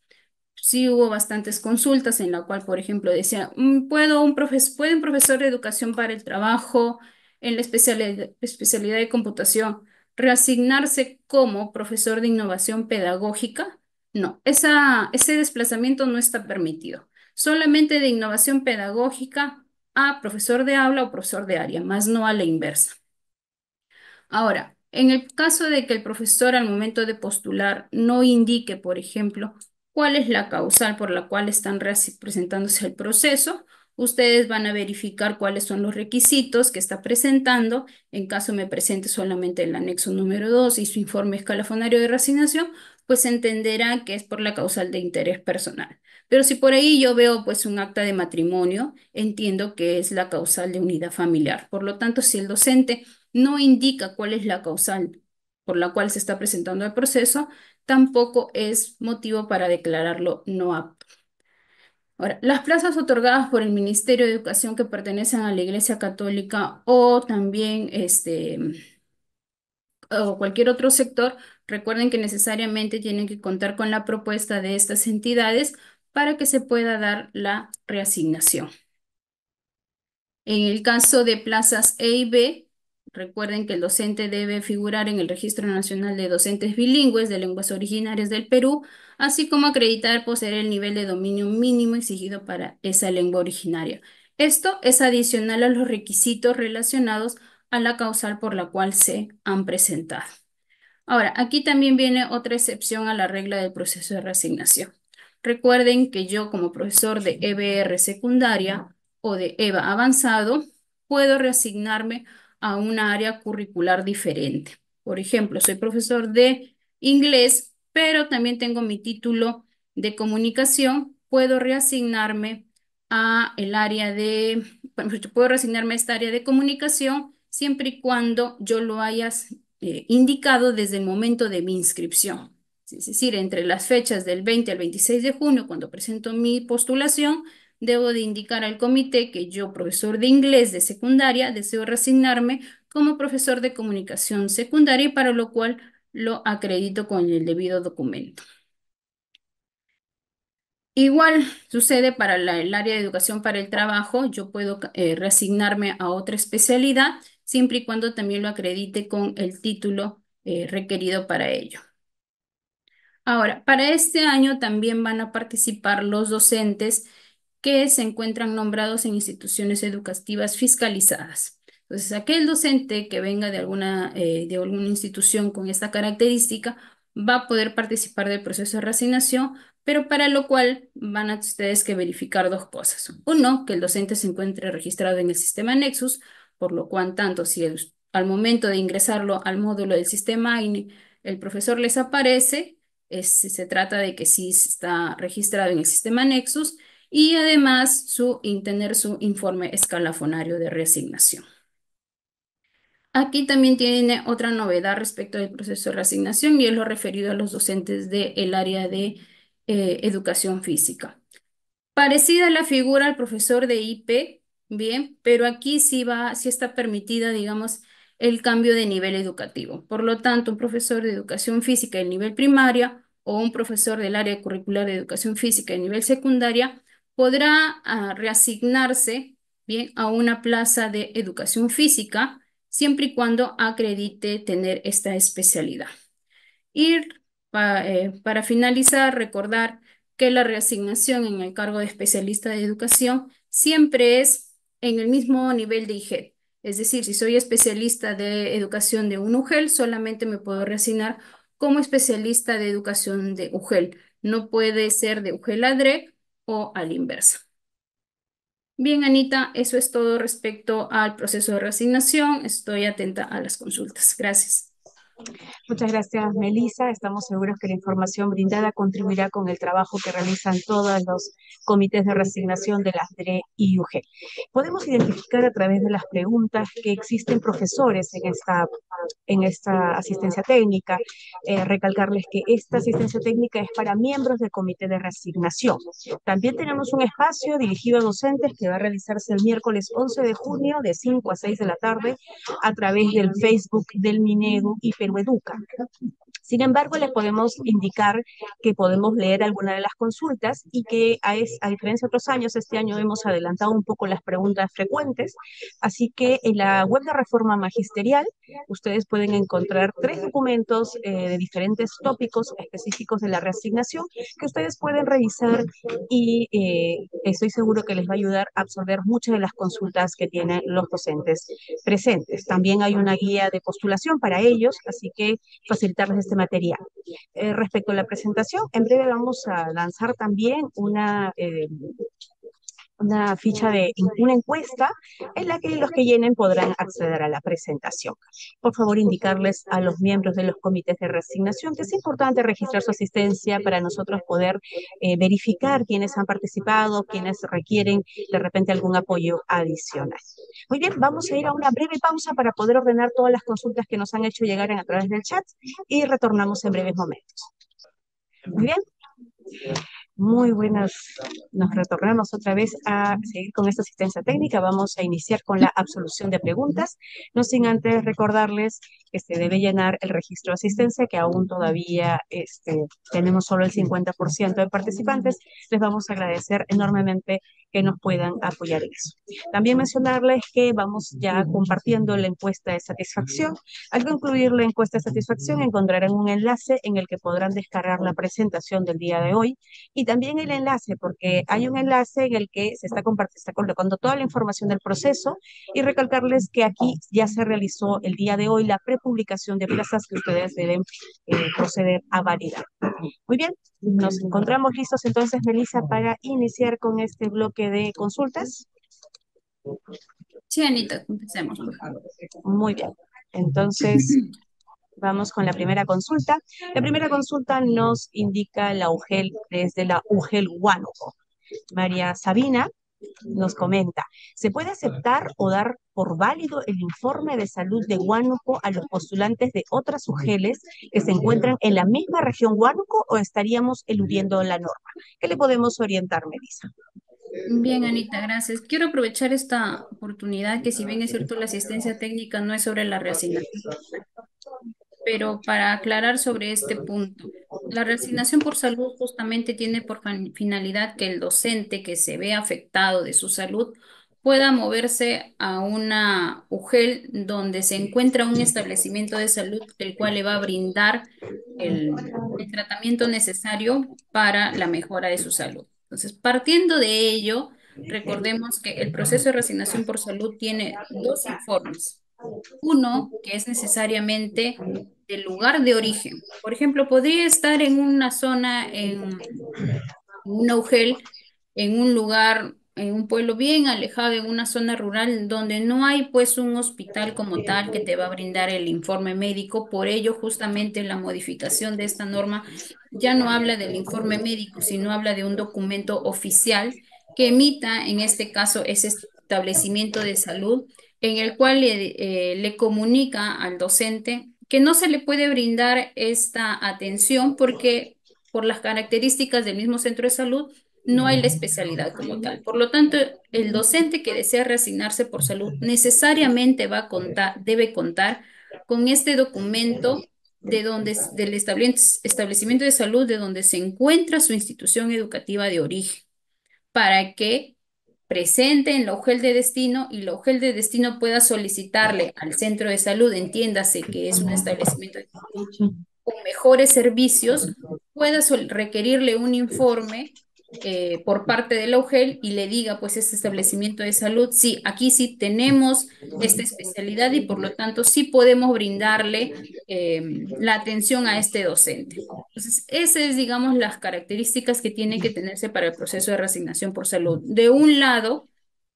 Sí hubo bastantes consultas en la cual, por ejemplo, decía, ¿puede un profesor de educación para el trabajo en la especialidad de computación reasignarse como profesor de innovación pedagógica? No, ese desplazamiento no está permitido. Solamente de innovación pedagógica a profesor de aula o profesor de área, más no a la inversa. Ahora, en el caso de que el profesor al momento de postular no indique, por ejemplo, cuál es la causal por la cual están presentándose el proceso, ustedes van a verificar cuáles son los requisitos que está presentando. En caso me presente solamente el anexo número 2 y su informe escalafonario de reasignación, pues entenderá que es por la causal de interés personal. Pero si por ahí yo veo pues un acta de matrimonio, entiendo que es la causal de unidad familiar. Por lo tanto, si el docente no indica cuál es la causal por la cual se está presentando el proceso, tampoco es motivo para declararlo no apto. Ahora, las plazas otorgadas por el Ministerio de Educación que pertenecen a la Iglesia Católica o también o cualquier otro sector, recuerden que necesariamente tienen que contar con la propuesta de estas entidades para que se pueda dar la reasignación. En el caso de plazas E y B, recuerden que el docente debe figurar en el Registro Nacional de Docentes Bilingües de Lenguas Originarias del Perú, así como acreditar poseer el nivel de dominio mínimo exigido para esa lengua originaria. Esto es adicional a los requisitos relacionados a la causal por la cual se han presentado. Ahora, aquí también viene otra excepción a la regla del proceso de reasignación. Recuerden que yo como profesor de EBR secundaria o de EVA avanzado, puedo reasignarme a una área curricular diferente. Por ejemplo, soy profesor de inglés, pero también tengo mi título de comunicación. Puedo reasignarme a el área de, bueno, yo puedo reasignarme a esta área de comunicación siempre y cuando yo lo haya indicado desde el momento de mi inscripción. Es decir, entre las fechas del 20 al 26 de junio, cuando presento mi postulación, debo de indicar al comité que yo, profesor de inglés de secundaria, deseo reasignarme como profesor de comunicación secundaria, para lo cual lo acredito con el debido documento. Igual sucede para el área de educación para el trabajo, yo puedo reasignarme a otra especialidad siempre y cuando también lo acredite con el título requerido para ello. Ahora, para este año también van a participar los docentes que se encuentran nombrados en instituciones educativas fiscalizadas. Entonces, aquel docente que venga de alguna institución con esta característica va a poder participar del proceso de reasignación, pero para lo cual van a ustedes que verificar dos cosas. Uno, que el docente se encuentre registrado en el sistema Nexus, por lo cual tanto si al momento de ingresarlo al módulo del sistema AINE, el profesor les aparece, se trata de que sí está registrado en el sistema Nexus y además tener su informe escalafonario de reasignación. Aquí también tiene otra novedad respecto del proceso de reasignación y es lo referido a los docentes del área de educación física. Parecida la figura al profesor de IP, bien, pero aquí sí está permitida, digamos, el cambio de nivel educativo. Por lo tanto, un profesor de educación física del nivel primaria o un profesor del área curricular de educación física de nivel secundaria podrá reasignarse, bien, a una plaza de educación física, siempre y cuando acredite tener esta especialidad. Y para finalizar, recordar que la reasignación en el cargo de especialista de educación siempre es en el mismo nivel de IGEL. Es decir, si soy especialista de educación de un UGEL, solamente me puedo reasignar como especialista de educación de UGEL. No puede ser de UGEL a DREC o a la inversa. Bien, Anita, eso es todo respecto al proceso de reasignación. Estoy atenta a las consultas. Gracias. Muchas gracias, Melissa. Estamos seguros que la información brindada contribuirá con el trabajo que realizan todos los comités de reasignación de las DRE y UG. Podemos identificar a través de las preguntas que existen profesores en esta asistencia técnica. Recalcarles que esta asistencia técnica es para miembros del comité de reasignación. También tenemos un espacio dirigido a docentes que va a realizarse el miércoles 11 de junio de 5 a 6 de la tarde a través del Facebook del Minedu y Perueduca. Sin embargo, les podemos indicar que podemos leer algunas de las consultas y que a diferencia de otros años, este año hemos adelantado un poco las preguntas frecuentes, así que en la web de Reforma Magisterial ustedes pueden encontrar 3 documentos de diferentes tópicos específicos de la reasignación que ustedes pueden revisar y estoy seguro que les va a ayudar a absorber muchas de las consultas que tienen los docentes presentes. También hay una guía de postulación para ellos, así que facilitarles este material. Respecto a la presentación, en breve vamos a lanzar también una ficha de una encuesta en la que los que llenen podrán acceder a la presentación. Por favor, indicarles a los miembros de los comités de reasignación que es importante registrar su asistencia para nosotros poder verificar quiénes han participado, quiénes requieren de repente algún apoyo adicional. Muy bien, vamos a ir a una breve pausa para poder ordenar todas las consultas que nos han hecho llegar a través del chat y retornamos en breves momentos. Muy bien. Muy buenas, nos retornamos otra vez a seguir con esta asistencia técnica. Vamos a iniciar con la absolución de preguntas, no sin antes recordarles que se debe llenar el registro de asistencia, que aún todavía tenemos solo el 50% de participantes. Les vamos a agradecer enormemente que nos puedan apoyar en eso. También mencionarles que vamos ya compartiendo la encuesta de satisfacción. Al concluir la encuesta de satisfacción encontrarán un enlace en el que podrán descargar la presentación del día de hoy y también el enlace, porque hay un enlace en el que se está colocando toda la información del proceso y recalcarles que aquí ya se realizó el día de hoy la prepublicación de plazas que ustedes deben proceder a validar. Muy bien, nos encontramos listos entonces, Melissa, para iniciar con este bloque de consultas. Sí, Anita, empecemos, por favor. Muy bien, entonces vamos con la primera consulta. La primera consulta nos indica la UGEL desde la UGEL Huánuco. María Sabina nos comenta, ¿se puede aceptar o dar por válido el informe de salud de Huánuco a los postulantes de otras UGELes que se encuentran en la misma región Huánuco o estaríamos eludiendo la norma? ¿Qué le podemos orientar, Melissa? Bien, Anita, gracias. Quiero aprovechar esta oportunidad que si bien es cierto la asistencia técnica no es sobre la reasignación, pero para aclarar sobre este punto, la reasignación por salud justamente tiene por finalidad que el docente que se ve afectado de su salud pueda moverse a una UGEL donde se encuentra un establecimiento de salud el cual le va a brindar el tratamiento necesario para la mejora de su salud. Entonces, partiendo de ello, recordemos que el proceso de reasignación por salud tiene dos informes. Uno, que es necesariamente del lugar de origen. Por ejemplo, podría estar en una zona, en un Augel, en un lugar, en un pueblo bien alejado, en una zona rural, donde no hay pues un hospital como tal que te va a brindar el informe médico. Por ello, justamente la modificación de esta norma ya no habla del informe médico, sino habla de un documento oficial que emita, en este caso, ese establecimiento de salud, en el cual le comunica al docente que no se le puede brindar esta atención porque por las características del mismo centro de salud, no hay la especialidad como tal. Por lo tanto, el docente que desea reasignarse por salud necesariamente debe contar con este documento del establecimiento de salud de donde se encuentra su institución educativa de origen, para que presente en la UGEL de destino y la UGEL de destino pueda solicitarle al centro de salud, entiéndase que es un establecimiento de salud con mejores servicios, pueda requerirle un informe por parte de la UGEL y le diga, pues, este establecimiento de salud, sí, aquí sí tenemos esta especialidad y por lo tanto sí podemos brindarle la atención a este docente. Entonces, esas es, digamos, las características que tiene que tenerse para el proceso de reasignación por salud. De un lado,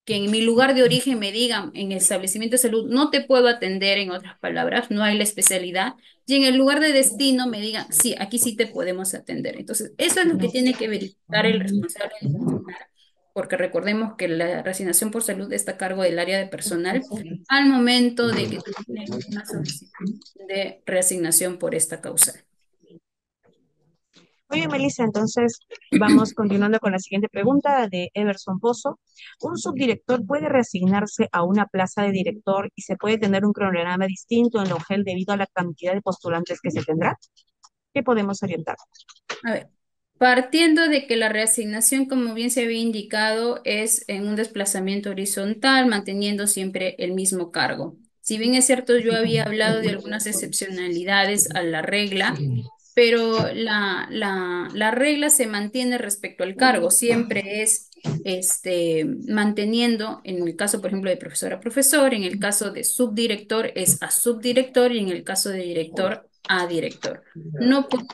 que en mi lugar de origen me digan en el establecimiento de salud no te puedo atender, en otras palabras, no hay la especialidad, y en el lugar de destino me digan sí, aquí sí te podemos atender. Entonces, eso es lo que tiene que verificar el responsable del personal, porque recordemos que la reasignación por salud está a cargo del área de personal al momento de que tiene una solicitud de reasignación por esta causal. Muy bien, Melissa, entonces vamos continuando con la siguiente pregunta de Everson Pozo. ¿Un subdirector puede reasignarse a una plaza de director y se puede tener un cronograma distinto en la UGEL debido a la cantidad de postulantes que se tendrá? ¿Qué podemos orientar? A ver, partiendo de que la reasignación, como bien se había indicado, es en un desplazamiento horizontal, manteniendo siempre el mismo cargo. Si bien es cierto, yo había hablado de algunas excepcionalidades a la regla, pero la regla se mantiene respecto al cargo, siempre es manteniendo, en el caso, por ejemplo, de profesor a profesor, en el caso de subdirector es a subdirector y en el caso de director a director. No puede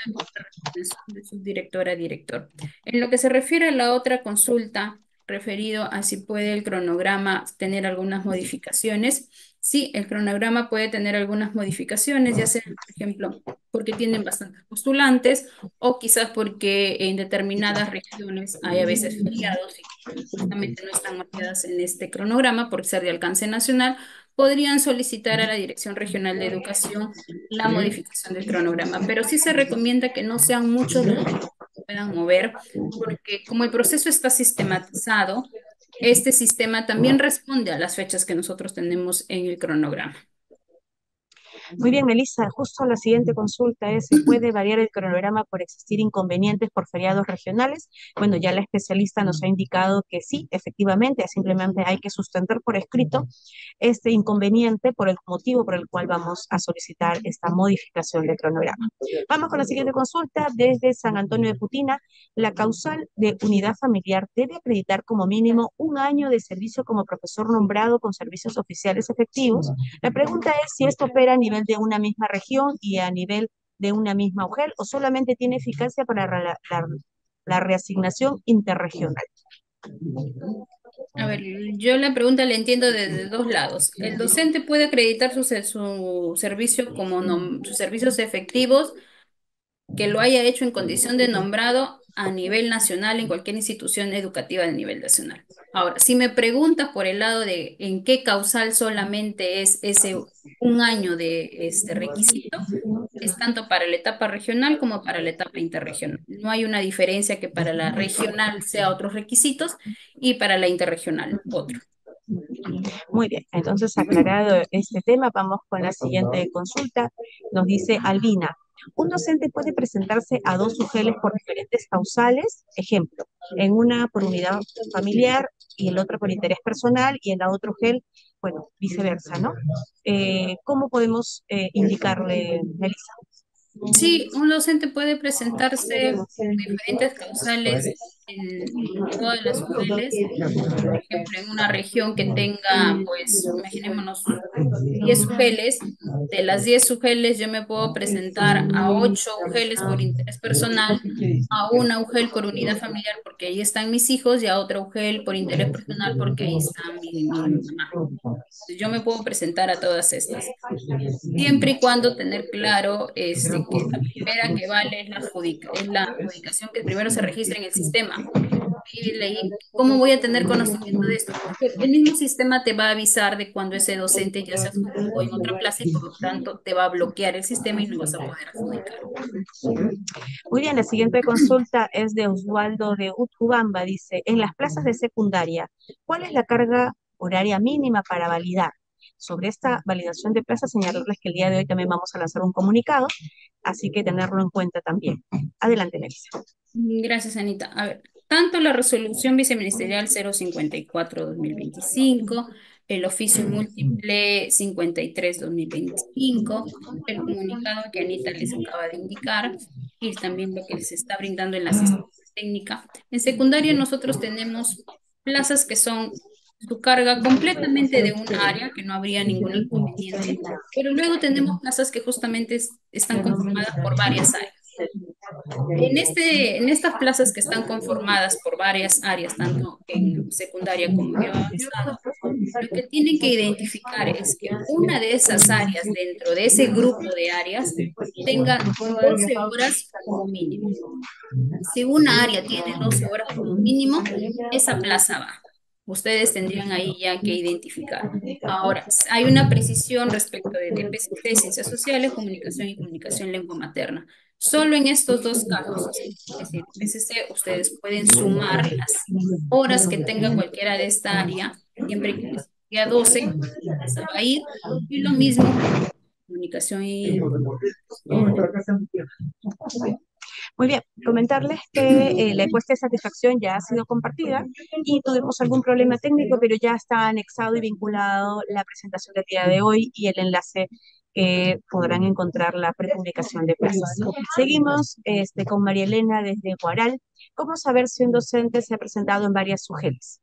de subdirector a director. En lo que se refiere a la otra consulta, referido a si puede el cronograma tener algunas modificaciones, sí, el cronograma puede tener algunas modificaciones, ya sea, por ejemplo, porque tienen bastantes postulantes o quizás porque en determinadas regiones hay a veces feriados y justamente no están marcadas en este cronograma por ser de alcance nacional, podrían solicitar a la Dirección Regional de Educación la modificación del cronograma, pero sí se recomienda que no sean muchos los días que puedan mover, porque como el proceso está sistematizado, este sistema también responde a las fechas que nosotros tenemos en el cronograma. Muy bien, Melissa, justo la siguiente consulta es, ¿se puede variar el cronograma por existir inconvenientes por feriados regionales? Bueno, ya la especialista nos ha indicado que sí, efectivamente, simplemente hay que sustentar por escrito este inconveniente por el motivo por el cual vamos a solicitar esta modificación de cronograma. Vamos con la siguiente consulta desde San Antonio de Putina. La causal de unidad familiar debe acreditar como mínimo un año de servicio como profesor nombrado con servicios oficiales efectivos. La pregunta es si esto opera a nivel de una misma región y a nivel de una misma UGEL o solamente tiene eficacia para la reasignación interregional. A ver, yo la pregunta la entiendo desde dos lados. El docente puede acreditar su servicio como sus servicios efectivos que lo haya hecho en condición de nombrado a nivel nacional en cualquier institución educativa de nivel nacional. Ahora, si me preguntas por el lado de en qué causal solamente es ese un año de este requisito, es tanto para la etapa regional como para la etapa interregional. No hay una diferencia que para la regional sea otros requisitos y para la interregional otro. Muy bien, entonces aclarado este tema, vamos con la siguiente consulta. Nos dice Albina, un docente puede presentarse a dos UGELes por diferentes causales, ejemplo, en una por unidad familiar y en la otra por interés personal y en la otra UGEL, bueno, viceversa, ¿no? ¿Cómo podemos indicarle, Melissa? Sí, un docente puede presentarse por diferentes causales en todas las UGELs, por ejemplo, en una región que tenga, pues, imaginémonos 10 UGELs, de las 10 UGELs yo me puedo presentar a 8 UGELs por interés personal, a una UGEL por unidad familiar porque ahí están mis hijos y a otra UGEL por interés personal porque ahí está mi mamá. Yo me puedo presentar a todas estas. Siempre y cuando tener claro que la primera que vale es es la adjudicación que primero se registra en el sistema. Y leí, ¿cómo voy a tener conocimiento de esto? Porque el mismo sistema te va a avisar de cuando ese docente ya se adjudicó en otra plaza y por lo tanto te va a bloquear el sistema y no vas a poder adjudicar. Muy bien, la siguiente consulta es de Osvaldo de Utubamba. Dice, en las plazas de secundaria, ¿cuál es la carga horaria mínima para validar? Sobre esta validación de plazas, señalarles que el día de hoy también vamos a lanzar un comunicado, así que tenerlo en cuenta también. Adelante, Melissa. Gracias, Anita. A ver, tanto la resolución viceministerial 054/2025, el oficio múltiple 53/2025, el comunicado que Anita les acaba de indicar y también lo que les está brindando en la asistencia técnica. En secundaria nosotros tenemos plazas que son su carga completamente de un área, que no habría ningún inconveniente, pero luego tenemos plazas que justamente están conformadas por varias áreas. En estas plazas que están conformadas por varias áreas, tanto en secundaria como en avanzado, lo que tienen que identificar es que una de esas áreas dentro de ese grupo de áreas tenga 12 horas como mínimo. Si una área tiene 12 horas como mínimo, esa plaza va. Ustedes tendrían ahí ya que identificar. Ahora, hay una precisión respecto de TPCC, Ciencias Sociales, Comunicación y Comunicación Lengua Materna. Solo en estos dos casos, es decir, PCC, ustedes pueden sumar las horas que tenga cualquiera de esta área, siempre que les sea 12, esa va a ir. Y lo mismo, comunicación y Muy bien, comentarles que la encuesta de satisfacción ya ha sido compartida y tuvimos algún problema técnico, pero ya está anexado y vinculado la presentación del día de hoy y el enlace que podrán encontrar la prepublicación de plazas. Seguimos con María Elena desde Guaral. ¿Cómo saber si un docente se ha presentado en varias sugerencias,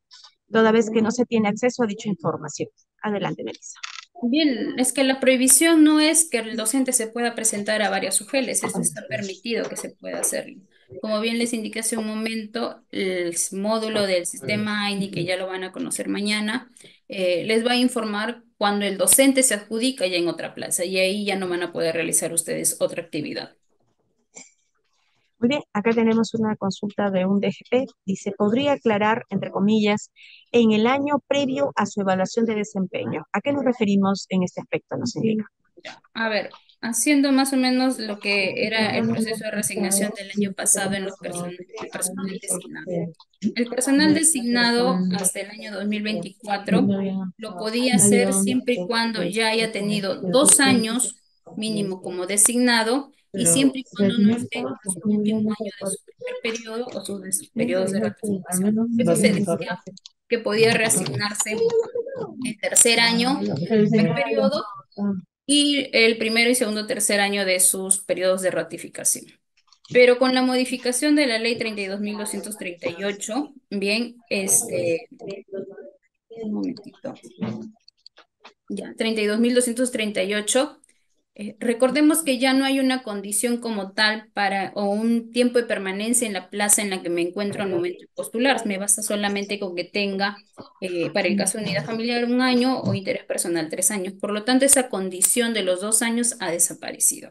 toda vez que no se tiene acceso a dicha información? Adelante, Melissa. bien, es que la prohibición no es que el docente se pueda presentar a varias UGELs, eso está permitido que se pueda hacer. Como bien les indiqué hace un momento, el módulo del sistema AINI, que ya lo van a conocer mañana, les va a informar cuando el docente se adjudica ya en otra plaza y ahí ya no van a poder realizar ustedes otra actividad. Muy bien, acá tenemos una consulta de un DGP. Dice, ¿podría aclarar, entre comillas, en el año previo a su evaluación de desempeño? ¿A qué nos referimos en este aspecto? Nos indica. Ya, a ver, haciendo más o menos lo que era el proceso de resignación del año pasado en el personal designado. El personal designado hasta el año 2024 lo podía hacer siempre y cuando ya haya tenido 2 años mínimo como designado y siempre y cuando no esté en su último año de su primer periodo o sus periodos de ratificación. Eso se decía que podía reasignarse el tercer año de su primer periodo y el primero y segundo tercer año de sus periodos de ratificación. Pero con la modificación de la ley 32.238, bien, un momentito, ya, 32.238, recordemos que ya no hay una condición como tal para, o un tiempo de permanencia en la plaza en la que me encuentro al momento de postular. Me basta solamente con que tenga, para el caso de unidad familiar, 1 año o interés personal 3 años. Por lo tanto, esa condición de los 2 años ha desaparecido.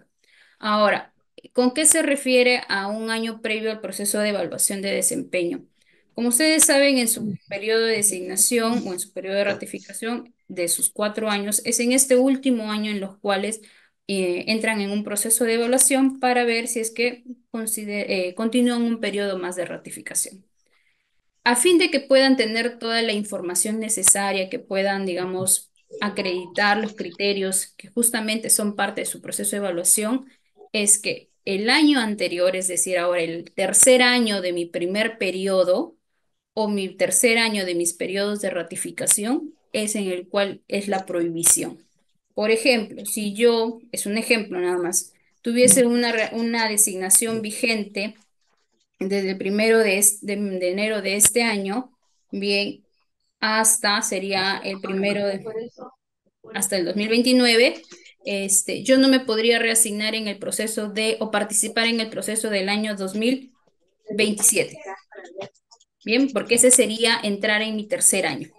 Ahora, ¿con qué se refiere a 1 año previo al proceso de evaluación de desempeño? Como ustedes saben, en su periodo de designación o en su periodo de ratificación de sus 4 años, es en este último año en los cuales entran en un proceso de evaluación para ver si es que continúan un periodo más de ratificación. A fin de que puedan tener toda la información necesaria, que puedan, digamos, acreditar los criterios que justamente son parte de su proceso de evaluación, es que el año anterior, es decir, ahora el tercer año de mi primer periodo o mi tercer año de mis periodos de ratificación, es en el cual es la prohibición. Por ejemplo, si yo, es un ejemplo nada más, tuviese una designación vigente desde el primero de enero de este año, bien, hasta sería el hasta el 2029, yo no me podría reasignar en el proceso o participar en el proceso del año 2027, bien, porque ese sería entrar en mi tercer año,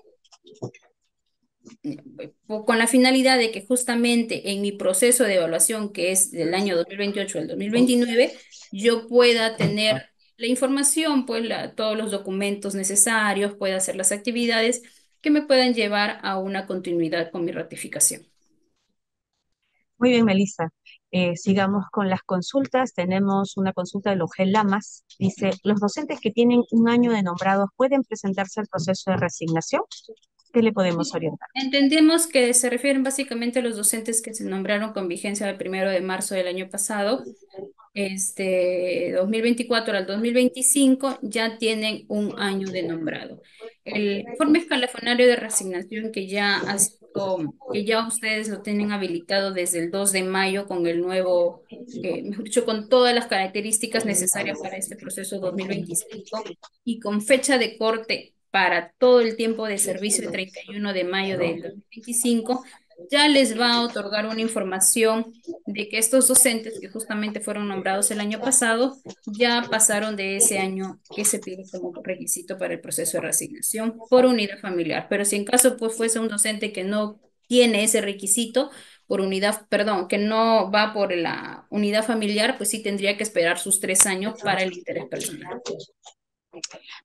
con la finalidad de que justamente en mi proceso de evaluación, que es del año 2028 al 2029, yo pueda tener la información, pues todos los documentos necesarios, pueda hacer las actividades que me puedan llevar a una continuidad con mi ratificación. Muy bien, Melissa. Sigamos con las consultas. Tenemos una consulta de Logel Lamas. Dice, ¿los docentes que tienen 1 año de nombrados pueden presentarse al proceso de resignación? ¿Qué le podemos orientar? Entendemos que se refieren básicamente a los docentes que se nombraron con vigencia del 1 de marzo del año pasado, 2024 al 2025 ya tienen 1 año de nombrado. El informe escalafonario de resignación que ya ha sido proyecto que ya ustedes lo tienen habilitado desde el 2 de mayo con el nuevo, mejor dicho, con todas las características necesarias para este proceso 2025 y con fecha de corte para todo el tiempo de servicio el 31 de mayo del 2025, ya les va a otorgar una información de que estos docentes que justamente fueron nombrados el año pasado ya pasaron de ese año que se pide como requisito para el proceso de reasignación por unidad familiar. Pero si en caso pues fuese un docente que no tiene ese requisito por unidad, perdón, que no va por la unidad familiar, pues sí tendría que esperar sus 3 años para el interés personal.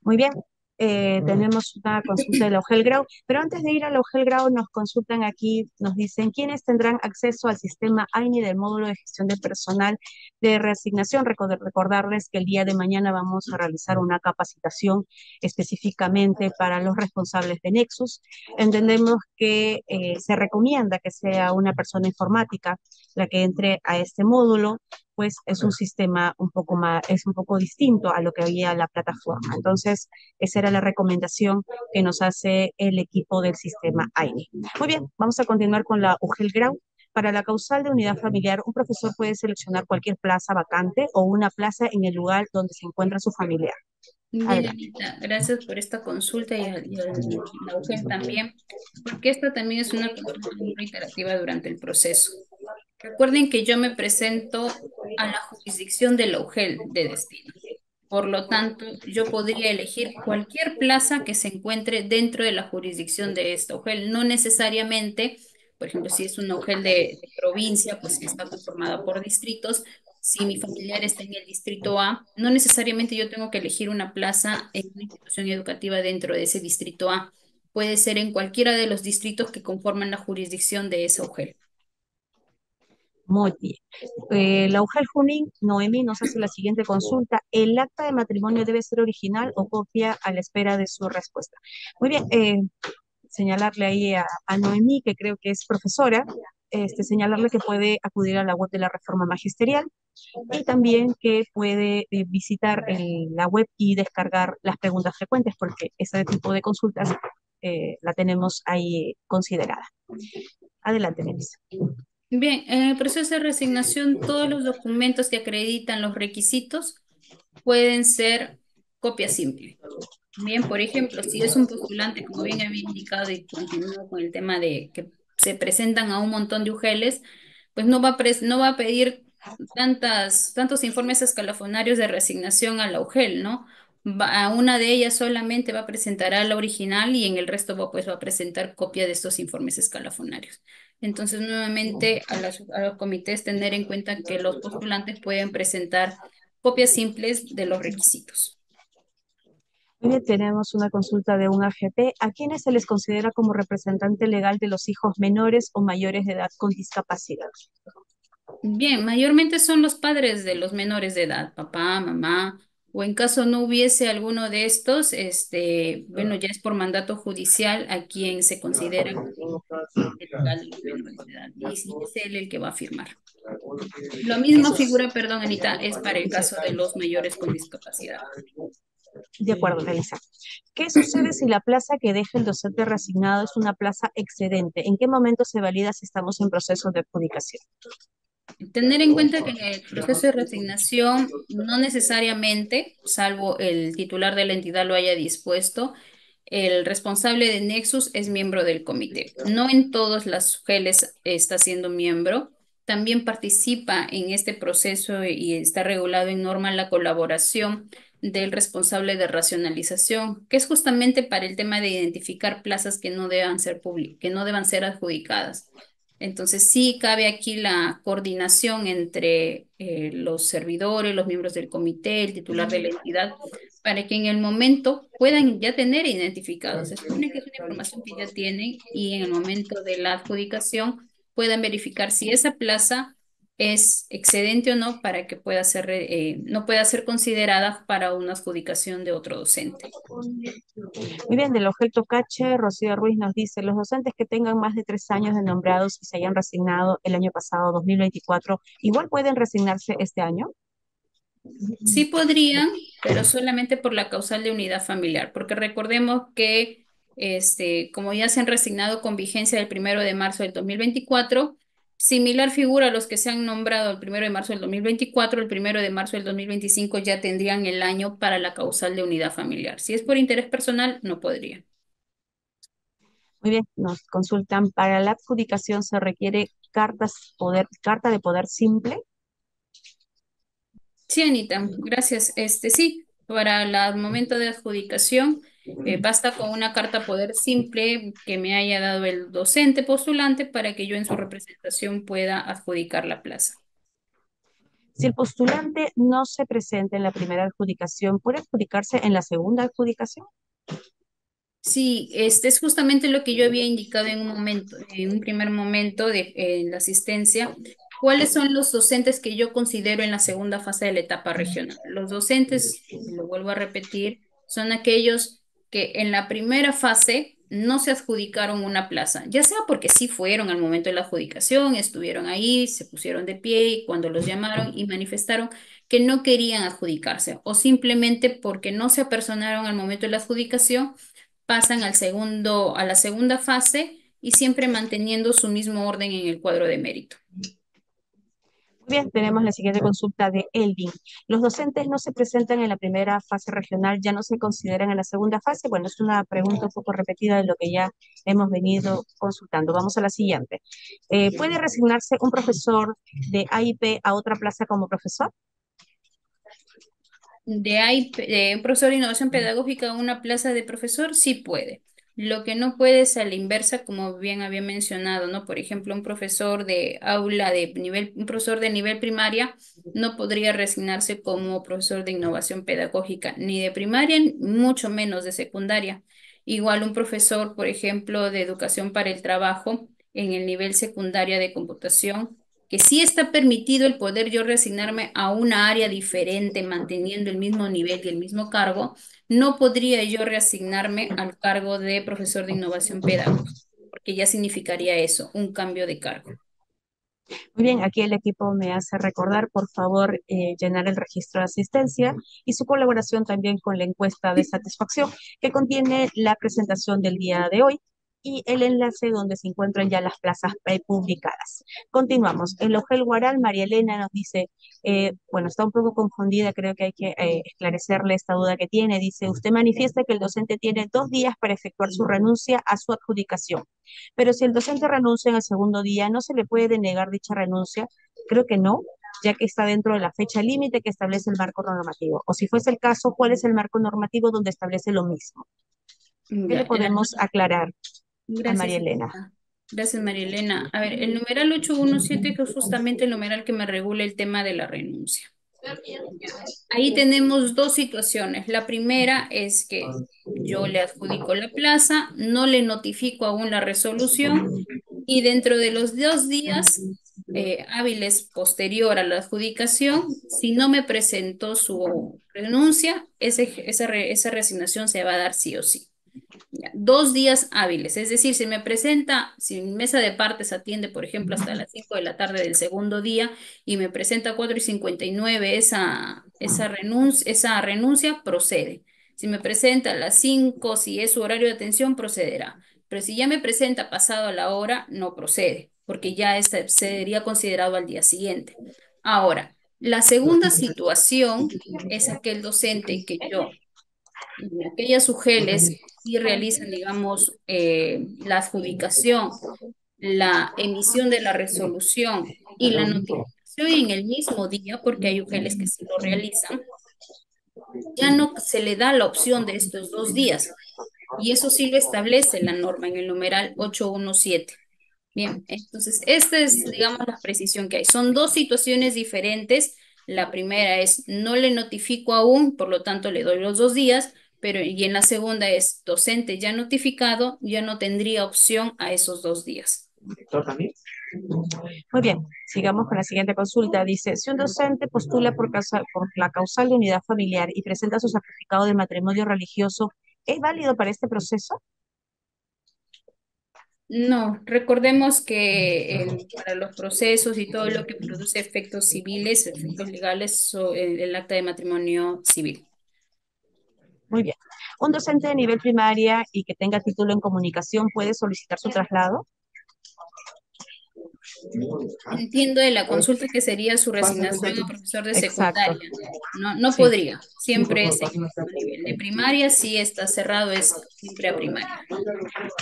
Muy bien, tenemos una consulta de la OGEL Grau, pero antes de ir a la OGEL Grau nos consultan aquí, nos dicen quiénes tendrán acceso al sistema AINI del módulo de gestión de personal de reasignación. Recordarles que el día de mañana vamos a realizar una capacitación específicamente para los responsables de Nexus. Entendemos que se recomienda que sea una persona informática la que entre a este módulo, pues es un sistema un poco más, es un poco distinto a lo que había la plataforma. Entonces, esa era la recomendación que nos hace el equipo del sistema AINE. Muy bien, vamos a continuar con la UGEL Grau. Para la causal de unidad familiar, un profesor puede seleccionar cualquier plaza vacante o una plaza en el lugar donde se encuentra su familiar. Bien, Adelante. Anita, gracias por esta consulta y la UGEL también, porque esta también es una consulta muy reiterativa durante el proceso. Recuerden que yo me presento a la jurisdicción de la UGEL de destino. Por lo tanto, yo podría elegir cualquier plaza que se encuentre dentro de la jurisdicción de esta UGEL. No necesariamente, por ejemplo, si es una UGEL de provincia, pues si está conformada por distritos. Si mi familiar está en el distrito A, no necesariamente yo tengo que elegir una plaza en una institución educativa dentro de ese distrito A. Puede ser en cualquiera de los distritos que conforman la jurisdicción de esa UGEL. Muy bien. La UGEL Junín, Noemí, nos hace la siguiente consulta. ¿El acta de matrimonio debe ser original o copia a la espera de su respuesta? Muy bien, señalarle ahí a Noemí, que creo que es profesora, señalarle que puede acudir a la web de la Reforma Magisterial y también que puede visitar la web y descargar las preguntas frecuentes, porque ese tipo de consultas la tenemos ahí considerada. Adelante, Melissa. Bien, en el proceso de resignación, todos los documentos que acreditan los requisitos pueden ser copia simple. Bien, por ejemplo, si es un postulante, como bien había indicado y continúo con el tema de que se presentan a un montón de UGELs, pues no va a pedir tantos informes escalafonarios de resignación a la UGEL, ¿no? A una de ellas solamente va a presentar a la original y en el resto pues va a presentar copia de estos informes escalafonarios. Entonces, nuevamente, a los comités tener en cuenta que los postulantes pueden presentar copias simples de los requisitos. Muy bien, tenemos una consulta de un AGP. ¿A quienes se les considera como representante legal de los hijos menores o mayores de edad con discapacidad? Bien, mayormente son los padres de los menores de edad, papá, mamá, o en caso no hubiese alguno de estos, bueno, ya es por mandato judicial a quien se considera como el legal de los menores de edad, y sí es él el que va a firmar. Lo mismo figura, perdón, Anita, es para el caso de los mayores con discapacidad. De acuerdo, Melissa. ¿Qué sucede si la plaza que deja el docente reasignado es una plaza excedente? ¿En qué momento se valida si estamos en proceso de adjudicación? Tener en cuenta que en el proceso de resignación no necesariamente, salvo el titular de la entidad lo haya dispuesto, el responsable de Nexus es miembro del comité. No en todas las UGELs está siendo miembro. También participa en este proceso y está regulado en norma la colaboración del responsable de racionalización, que es justamente para el tema de identificar plazas que no deban ser que no deban ser adjudicadas. Entonces sí cabe aquí la coordinación entre los servidores, los miembros del comité, el titular de la entidad, para que en el momento puedan ya tener identificados. Se supone que es una información que ya tienen y en el momento de la adjudicación puedan verificar si esa plaza es excedente o no para que pueda ser, no pueda ser considerada para una adjudicación de otro docente. Muy bien, del objeto Cache, Rocío Ruiz nos dice, los docentes que tengan más de 3 años de nombrados y se hayan resignado el año pasado, 2024, ¿igual pueden resignarse este año? Sí podrían, pero solamente por la causal de unidad familiar, porque recordemos que como ya se han resignado con vigencia del 1 de marzo del 2024, similar figura a los que se han nombrado el 1 de marzo del 2024, el 1 de marzo del 2025 ya tendrían el año para la causal de unidad familiar. Si es por interés personal, no podría. Muy bien, nos consultan, para la adjudicación se requiere carta de poder simple. Sí, Anita, gracias. Sí, para el momento de adjudicación, basta con una carta poder simple que me haya dado el docente postulante para que yo en su representación pueda adjudicar la plaza. Si el postulante no se presenta en la primera adjudicación, ¿puede adjudicarse en la segunda adjudicación? Sí, este es justamente lo que yo había indicado en un momento, en un primer momento de la asistencia. ¿Cuáles son los docentes que yo considero en la segunda fase de la etapa regional? Los docentes, lo vuelvo a repetir, son aquellos que en la primera fase no se adjudicaron una plaza, ya sea porque sí fueron al momento de la adjudicación, estuvieron ahí, se pusieron de pie y cuando los llamaron y manifestaron que no querían adjudicarse, o simplemente porque no se apersonaron al momento de la adjudicación pasan a la segunda fase y siempre manteniendo su mismo orden en el cuadro de mérito. Muy bien, tenemos la siguiente consulta de Elvin. ¿Los docentes no se presentan en la primera fase regional, ya no se consideran en la segunda fase? Bueno, es una pregunta un poco repetida de lo que ya hemos venido consultando. Vamos a la siguiente. ¿Puede resignarse un profesor de AIP a otra plaza como profesor? De un profesor de innovación pedagógica a una plaza de profesor, sí puede. Lo que no puede es a la inversa, como bien había mencionado, ¿no? Por ejemplo, un profesor de aula de nivel, un profesor de nivel primaria no podría resignarse como profesor de innovación pedagógica, ni de primaria, mucho menos de secundaria. Igual un profesor, por ejemplo, de educación para el trabajo en el nivel secundaria de computación que sí está permitido el poder yo reasignarme a una área diferente manteniendo el mismo nivel y el mismo cargo, no podría yo reasignarme al cargo de profesor de innovación pedagógica, porque ya significaría eso, un cambio de cargo. Muy bien, aquí el equipo me hace recordar, por favor, llenar el registro de asistencia y su colaboración también con la encuesta de satisfacción que contiene la presentación del día de hoy y el enlace donde se encuentran ya las plazas prepublicadas. Continuamos. En Logel Guaral, María Elena nos dice, bueno, está un poco confundida, creo que hay que esclarecerle esta duda que tiene. Dice, usted manifiesta que el docente tiene 2 días para efectuar su renuncia a su adjudicación. Pero si el docente renuncia en el segundo día, ¿no se le puede denegar dicha renuncia? Creo que no, ya que está dentro de la fecha límite que establece el marco normativo. O si fuese el caso, ¿cuál es el marco normativo donde establece lo mismo? ¿Qué le Ya, podemos aclarar a María gracias. Elena? Gracias, María Elena. A ver, el numeral 817 que es justamente el numeral que me regula el tema de la renuncia. Ya. Ahí tenemos dos situaciones. La primera es que yo le adjudico la plaza, no le notifico aún la resolución y dentro de los 2 días hábiles posterior a la adjudicación, si no me presentó su renuncia, esa resignación se va a dar sí o sí. Ya, 2 días hábiles, es decir, si mi mesa de partes atiende, por ejemplo, hasta las 5 de la tarde del segundo día y me presenta a 4:59 esa renuncia, procede. Si me presenta a las 5, si es su horario de atención, procederá. Pero si ya me presenta pasado la hora, no procede, porque ya sería considerado al día siguiente. Ahora, la segunda situación es aquel docente que yo en aquellas UGELs sí realizan, digamos, la adjudicación, la emisión de la resolución y la notificación en el mismo día, porque hay UGELs que sí lo realizan, ya no se le da la opción de estos 2 días. Y eso sí lo establece la norma en el numeral 817. Bien, entonces esta es, digamos, la precisión que hay. Son dos situaciones diferentes. La primera es no le notifico aún, por lo tanto le doy los 2 días, pero y en la segunda es docente ya notificado, ya no tendría opción a esos 2 días. Muy bien, sigamos con la siguiente consulta. Dice, si un docente postula por la causal de unidad familiar y presenta su certificado de matrimonio religioso, ¿es válido para este proceso? No, recordemos que para los procesos y todo lo que produce efectos civiles, efectos legales, el acta de matrimonio civil. Muy bien. ¿Un docente de nivel primaria y que tenga título en comunicación puede solicitar su traslado? Entiendo de la consulta que sería su resignación a profesor de Exacto, secundaria. No, no sí. podría, siempre es en el mismo nivel. De primaria sí está cerrado, es siempre a primaria.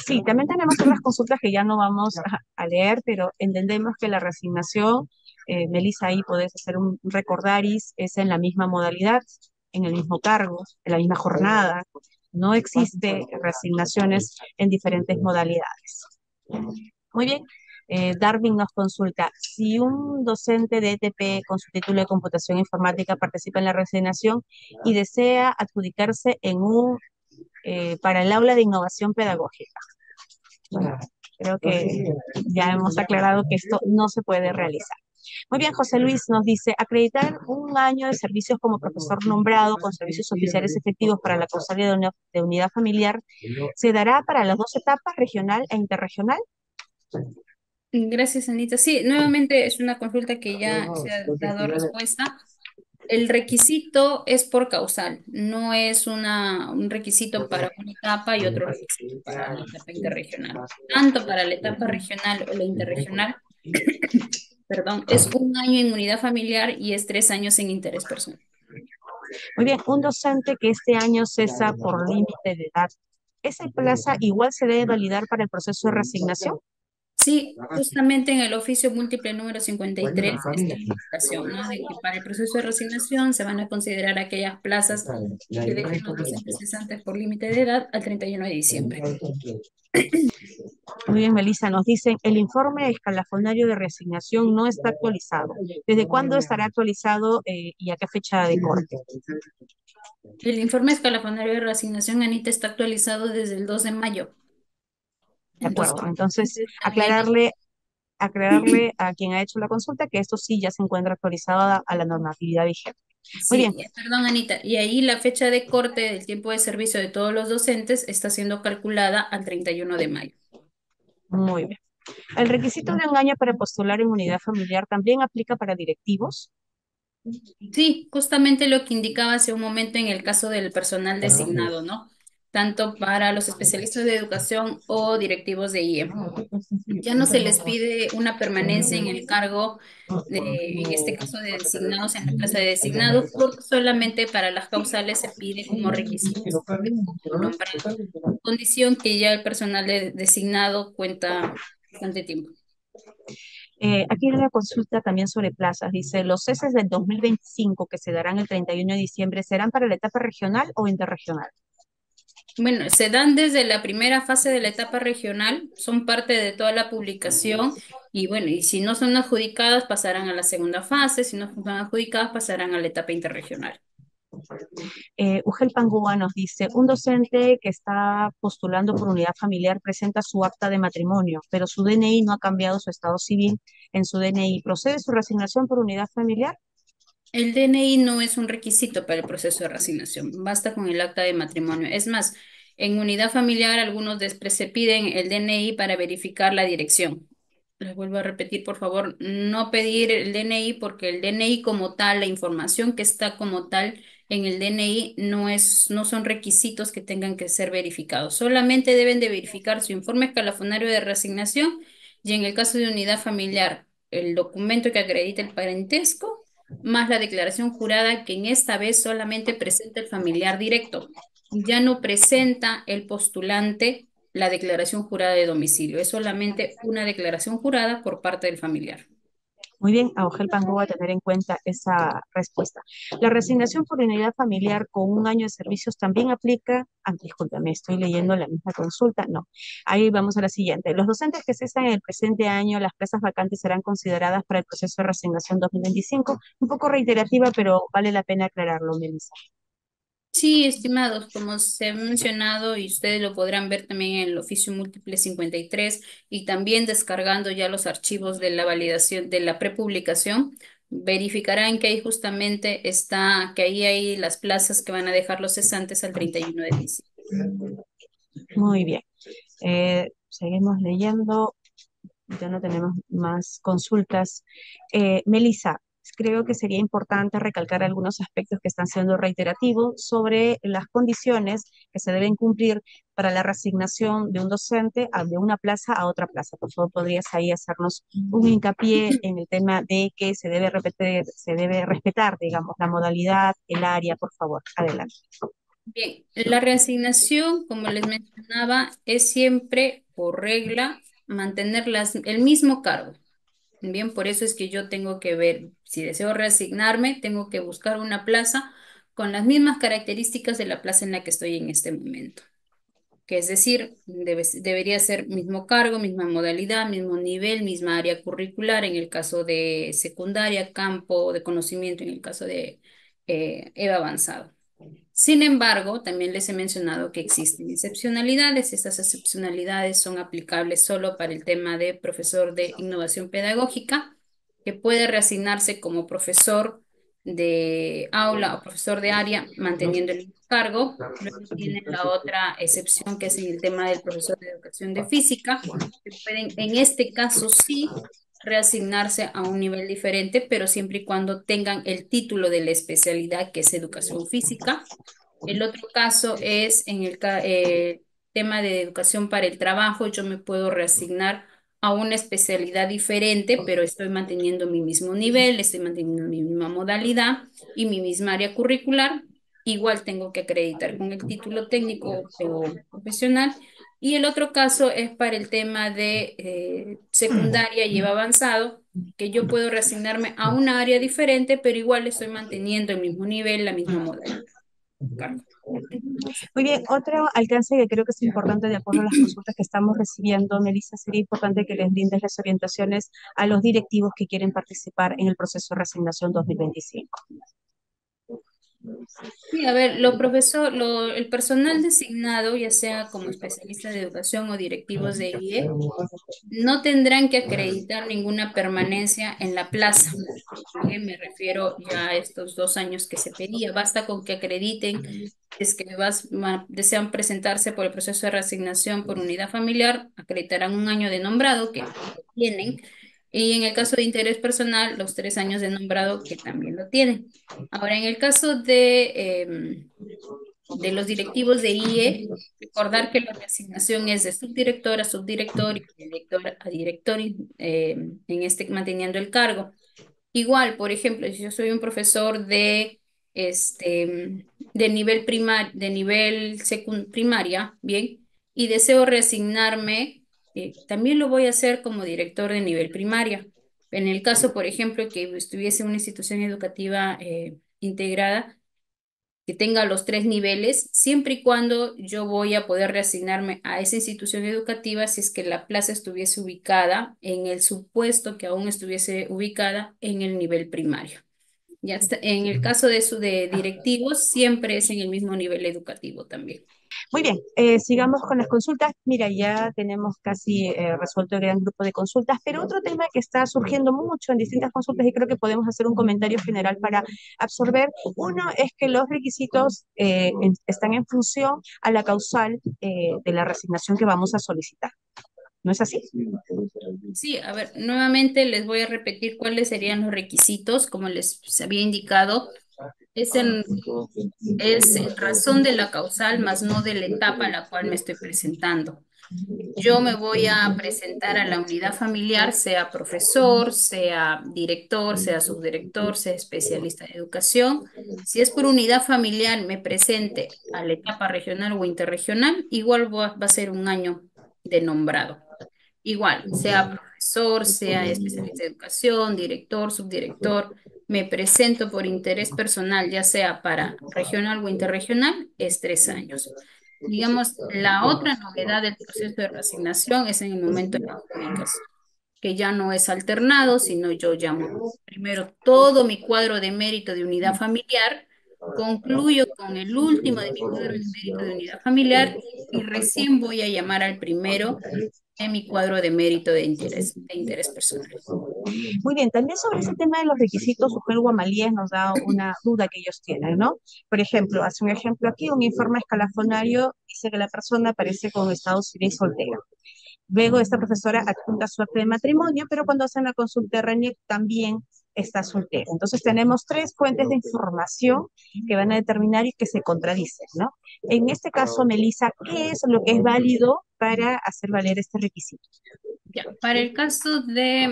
Sí, también tenemos otras consultas que ya no vamos a leer, pero entendemos que la resignación, Melissa, ahí podés hacer un recordaris, es en la misma modalidad, en el mismo cargo, en la misma jornada. No existe resignaciones en diferentes modalidades. Muy bien. Darwin nos consulta, si un docente de ETP con su título de computación informática participa en la resignación y desea adjudicarse para el aula de innovación pedagógica. Bueno, creo que ya hemos aclarado que esto no se puede realizar. Muy bien, José Luis nos dice, acreditar un año de servicios como profesor nombrado con servicios oficiales efectivos para la causalia de unidad familiar, ¿se dará para las dos etapas, regional e interregional? Gracias, Anita. Sí, nuevamente es una consulta que ya se ha dado respuesta. El requisito es por causal, no es un requisito para una etapa y otro requisito para la etapa interregional. Tanto para la etapa regional o la interregional, perdón, es un año en unidad familiar y es 3 años en interés personal. Muy bien, un docente que este año cesa por límite de edad, ¿esa plaza igual se debe validar para el proceso de reasignación? Sí, justamente en el oficio múltiple número 53 está la indicación, ¿no? De que para el proceso de resignación se van a considerar aquellas plazas que dejen los docentes cesantes por límite de edad al 31 de diciembre. Muy bien, Melissa, nos dicen, el informe escalafonario de reasignación no está actualizado. ¿Desde cuándo estará actualizado y a qué fecha de corte? El informe escalafonario de reasignación, Anita, está actualizado desde el 2 de mayo. De Entonces, acuerdo, entonces también aclararle a quien ha hecho la consulta que esto sí ya se encuentra actualizado a la normatividad vigente. Muy sí, bien, perdón, Anita, y ahí la fecha de corte del tiempo de servicio de todos los docentes está siendo calculada al 31 de mayo. muy bien. ¿El requisito de un año para postular en unidad familiar también aplica para directivos? Sí, justamente lo que indicaba hace un momento en el caso del personal designado, ¿no? Tanto para los especialistas de educación o directivos de IE. Ya no se les pide una permanencia en el cargo en este caso de designados en la plaza de designados, porque solamente para las causales se pide como requisito como nombrado, condición que ya el personal designado cuenta bastante tiempo. Aquí hay una consulta también sobre plazas. Dice, ¿los ceses del 2025 que se darán el 31 de diciembre serán para la etapa regional o interregional? Bueno, se dan desde la primera fase de la etapa regional, son parte de toda la publicación y bueno, y si no son adjudicadas pasarán a la segunda fase, si no son adjudicadas pasarán a la etapa interregional. Ugel Pangúa nos dice, un docente que está postulando por unidad familiar presenta su acta de matrimonio, pero su DNI no ha cambiado su estado civil en su DNI. ¿Procede su resignación por unidad familiar? El DNI no es un requisito para el proceso de reasignación, basta con el acta de matrimonio. Es más, en unidad familiar algunos se piden el DNI para verificar la dirección. Les vuelvo a repetir, por favor, no pedir el DNI porque el DNI como tal, la información que está como tal en el DNI no son requisitos que tengan que ser verificados. Solamente deben de verificar su informe escalafonario de reasignación y en el caso de unidad familiar, el documento que acredite el parentesco más la declaración jurada que en esta vez solamente presenta el familiar directo. Ya no presenta el postulante la declaración jurada de domicilio, es solamente una declaración jurada por parte del familiar. Muy bien, a Ugel Pangúa a tener en cuenta esa respuesta. La resignación por unidad familiar con un año de servicios también aplica, discúlpame, estoy leyendo la misma consulta, no. Ahí vamos a la siguiente. Los docentes que cesan en el presente año, las plazas vacantes serán consideradas para el proceso de resignación 2025. Un poco reiterativa, pero vale la pena aclararlo, Melissa. Sí, estimados, como se ha mencionado y ustedes lo podrán ver también en el oficio múltiple 53 y también descargando ya los archivos de la validación de la prepublicación, verificarán que ahí justamente está, que ahí hay las plazas que van a dejar los cesantes al 31 de diciembre. Muy bien. Seguimos leyendo. Ya no tenemos más consultas. Melissa, creo que sería importante recalcar algunos aspectos que están siendo reiterativos sobre las condiciones que se deben cumplir para la reasignación de un docente de una plaza a otra plaza. Por favor, podrías ahí hacernos un hincapié en el tema de que se debe repetir, se debe respetar, digamos, la modalidad, el área, por favor. Adelante. Bien, la reasignación, como les mencionaba, es siempre por regla mantener el mismo cargo. Bien, por eso es que yo tengo que ver, si deseo reasignarme, tengo que buscar una plaza con las mismas características de la plaza en la que estoy en este momento. Que es decir, debería ser mismo cargo, misma modalidad, mismo nivel, misma área curricular en el caso de secundaria, campo de conocimiento en el caso de EVA avanzado. Sin embargo, también les he mencionado que existen excepcionalidades. Estas excepcionalidades son aplicables solo para el tema de profesor de innovación pedagógica, que puede reasignarse como profesor de aula o profesor de área manteniendo el mismo cargo. Luego tienen la otra excepción que es en el tema del profesor de educación de física, que pueden, en este caso sí, reasignarse a un nivel diferente, pero siempre y cuando tengan el título de la especialidad que es educación física. El otro caso es en el tema de educación para el trabajo. Yo me puedo reasignar a una especialidad diferente, pero estoy manteniendo mi mismo nivel, estoy manteniendo mi misma modalidad y mi misma área curricular. Igual tengo que acreditar con el título técnico o profesional. Y el otro caso es para el tema de secundaria y avanzado, que yo puedo reasignarme a una área diferente, pero igual estoy manteniendo el mismo nivel, la misma modalidad. Cargo. Muy bien, otro alcance que creo que es importante de acuerdo a las consultas que estamos recibiendo, Melissa, sería importante que les brindes las orientaciones a los directivos que quieren participar en el proceso de reasignación 2025. Sí, a ver, el personal designado, ya sea como especialista de educación o directivos de IE, no tendrán que acreditar ninguna permanencia en la plaza. Bien, me refiero ya a estos 2 años que se pedía. Basta con que acrediten, es que desean presentarse por el proceso de reasignación por unidad familiar, acreditarán un año de nombrado que tienen, y en el caso de interés personal, los 3 años de nombrado que también lo tienen. Ahora, en el caso de los directivos de IE, recordar que la reasignación es de subdirector a subdirector y director a director, manteniendo el cargo. Igual, por ejemplo, si yo soy un profesor de nivel primaria, bien, y deseo reasignarme, también lo voy a hacer como director de nivel primaria. En el caso, por ejemplo, que estuviese en una institución educativa integrada, que tenga los 3 niveles, siempre y cuando yo voy a poder reasignarme a esa institución educativa si es que la plaza estuviese ubicada en el supuesto que aún estuviese ubicada en el nivel primario. Ya está. En el caso de directivos, siempre es en el mismo nivel educativo también. Muy bien, sigamos con las consultas. Mira, ya tenemos casi resuelto el gran grupo de consultas, pero otro tema que está surgiendo mucho en distintas consultas y creo que podemos hacer un comentario general para absorber. Uno es que los requisitos están en función a la causal de la resignación que vamos a solicitar. ¿No es así? Sí, a ver, nuevamente les voy a repetir cuáles serían los requisitos, como les había indicado. Es en razón de la causal, más no de la etapa a la cual me estoy presentando. Yo me voy a presentar a la unidad familiar, sea profesor, sea director, sea subdirector, sea especialista de educación. Si es por unidad familiar, me presente a la etapa regional o interregional, igual va a ser un año de nombrado. Igual, sea profesor, sea especialista de educación, director, subdirector, me presento por interés personal, ya sea para regional o interregional, es 3 años. Digamos, la otra novedad del proceso de reasignación es en el momento de la adjudicación, que ya no es alternado, sino yo llamo primero todo mi cuadro de mérito de unidad familiar, concluyo con el último de mi cuadro de mérito de unidad familiar y recién voy a llamar al primero en mi cuadro de mérito de interés personal. Muy bien, también sobre ese tema de los requisitos, Ujel Guamalíes nos da una duda que ellos tienen, ¿no? Por ejemplo, hace un ejemplo aquí, un informe escalafonario dice que la persona aparece con estado civil soltera. Luego esta profesora adjunta su acta de matrimonio, pero cuando hacen la consulta de RENIEC también está soltera. Entonces tenemos tres fuentes de información que van a determinar y que se contradicen, ¿no? En este caso, Melissa, ¿qué es lo que es válido para hacer valer este requisito? Ya, para el caso de,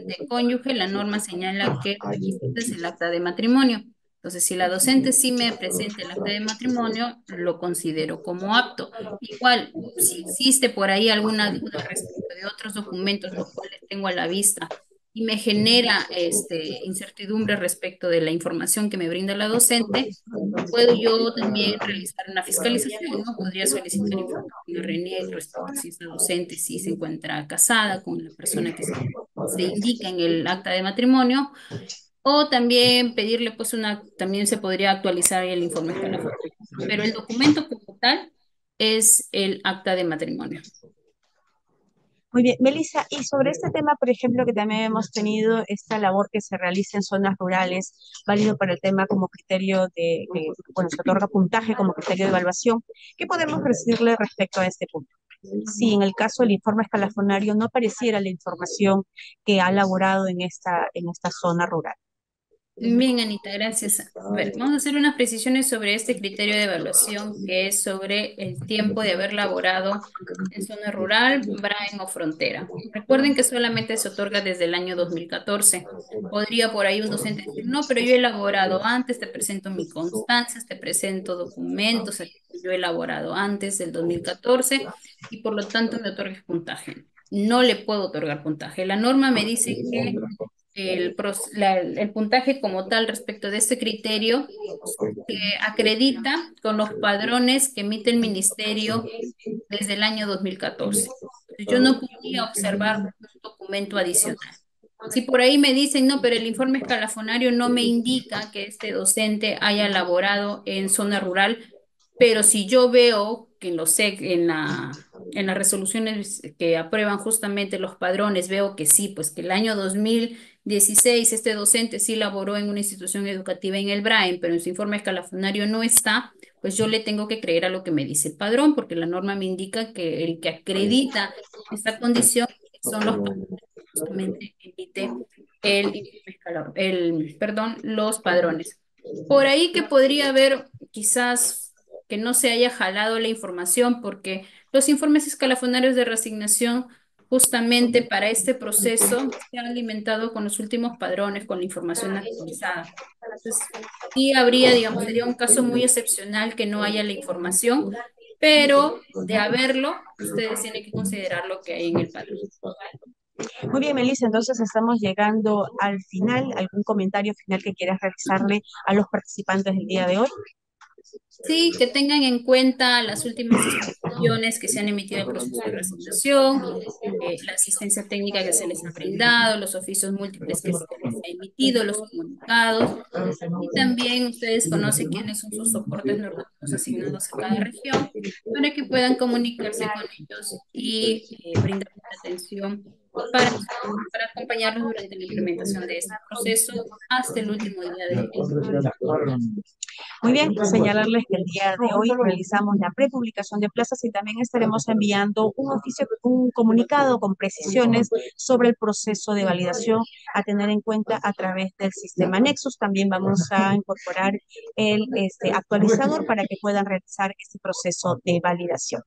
de cónyuge, la norma señala que el requisito es el acta de matrimonio. Entonces, si la docente sí me presenta el acta de matrimonio, lo considero como apto. Igual, si existe por ahí alguna duda respecto de otros documentos, los cuales tengo a la vista, y me genera incertidumbre respecto de la información que me brinda la docente, puedo yo también realizar una fiscalización, ¿no? Podría solicitar información a RENIEC respecto a si esa docente sí se encuentra casada con la persona que se indica en el acta de matrimonio, o también pedirle, pues, también se podría actualizar el informe escalafónico. Pero el documento como tal es el acta de matrimonio. Muy bien, Melissa, y sobre este tema, por ejemplo, que también hemos tenido esta labor que se realiza en zonas rurales, válido para el tema como criterio bueno, se otorga puntaje como criterio de evaluación, ¿qué podemos decirle respecto a este punto? Si en el caso del informe escalafonario no apareciera la información que ha elaborado en esta zona rural. Bien, Anita, gracias. A ver, vamos a hacer unas precisiones sobre este criterio de evaluación que es sobre el tiempo de haber laborado en zona rural, Brain o frontera. Recuerden que solamente se otorga desde el año 2014. Podría por ahí un docente decir, no, pero yo he elaborado antes, te presento mi constancias, te presento documentos que yo he elaborado antes del 2014 y por lo tanto me otorgas puntaje. No le puedo otorgar puntaje. La norma me dice que el puntaje como tal respecto de este criterio se acredita con los padrones que emite el ministerio desde el año 2014. Yo no podría observar un documento adicional. Si por ahí me dicen, no, pero el informe escalafonario no me indica que este docente haya laborado en zona rural, pero si yo veo que en las resoluciones que aprueban justamente los padrones, veo que sí, pues que el año 2016 este docente sí laboró en una institución educativa en el Brain, pero en su informe escalafonario no está, pues yo le tengo que creer a lo que me dice el padrón, porque la norma me indica que el que acredita esta condición son los padrones que justamente emite los padrones. Por ahí que podría haber quizás que no se haya jalado la información, porque los informes escalafonarios de reasignación justamente para este proceso se han alimentado con los últimos padrones, con la información actualizada. Entonces, sí habría, digamos, sería un caso muy excepcional que no haya la información, pero de haberlo, ustedes tienen que considerar lo que hay en el padrón. Muy bien, Melissa, entonces estamos llegando al final. ¿Algún comentario final que quieras realizarle a los participantes del día de hoy? Sí, que tengan en cuenta las últimas disposiciones que se han emitido en el proceso de reasignación, la asistencia técnica que se les ha brindado, los oficios múltiples que se les ha emitido, los comunicados, y también ustedes conocen quiénes son sus soportes normativos asignados a cada región para que puedan comunicarse con ellos y brindar atención para, para acompañarlos durante la implementación de este proceso hasta el último día de... Muy bien, señalarles que el día de hoy realizamos la prepublicación de plazas y también estaremos enviando un oficio, un comunicado con precisiones sobre el proceso de validación a tener en cuenta a través del sistema Nexus. También vamos a incorporar el actualizador para que puedan realizar este proceso de validación.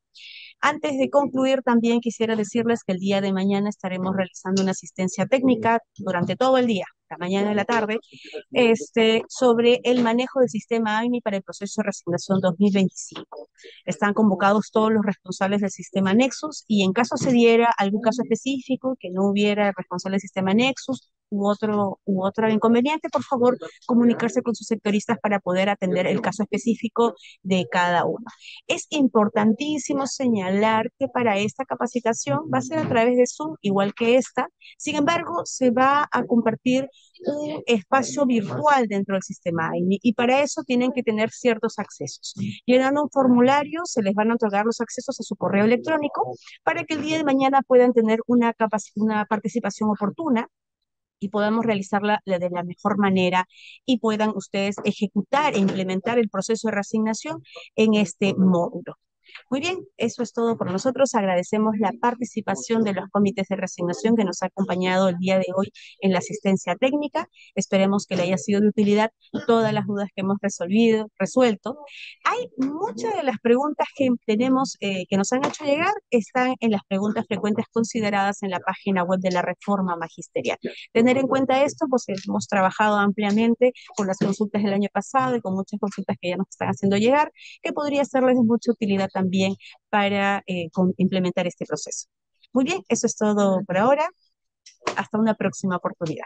Antes de concluir, también quisiera decirles que el día de mañana estaremos realizando una asistencia técnica durante todo el día, la mañana y la tarde, sobre el manejo del sistema AIMI para el proceso de resignación 2025. Están convocados todos los responsables del sistema Nexus y en caso se diera algún caso específico que no hubiera responsable del sistema Nexus u otro inconveniente, por favor, comunicarse con sus sectoristas para poder atender el caso específico de cada uno. Es importantísimo señalar que para esta capacitación va a ser a través de Zoom, igual que esta. Sin embargo, se va a compartir un espacio virtual dentro del sistema AIMI y para eso tienen que tener ciertos accesos. Llenando un formulario, se les van a otorgar los accesos a su correo electrónico para que el día de mañana puedan tener una participación oportuna y podamos realizarla de la mejor manera y puedan ustedes ejecutar e implementar el proceso de reasignación en este módulo. Muy bien, eso es todo por nosotros. Agradecemos la participación de los comités de reasignación que nos ha acompañado el día de hoy en la asistencia técnica. Esperemos que le haya sido de utilidad todas las dudas que hemos resuelto. Hay muchas de las preguntas que tenemos, que nos han hecho llegar, están en las preguntas frecuentes consideradas en la página web de la Reforma Magisterial. Tener en cuenta esto, pues hemos trabajado ampliamente con las consultas del año pasado y con muchas consultas que ya nos están haciendo llegar, que podría serles de mucha utilidad también para implementar este proceso. Muy bien, eso es todo por ahora. Hasta una próxima oportunidad.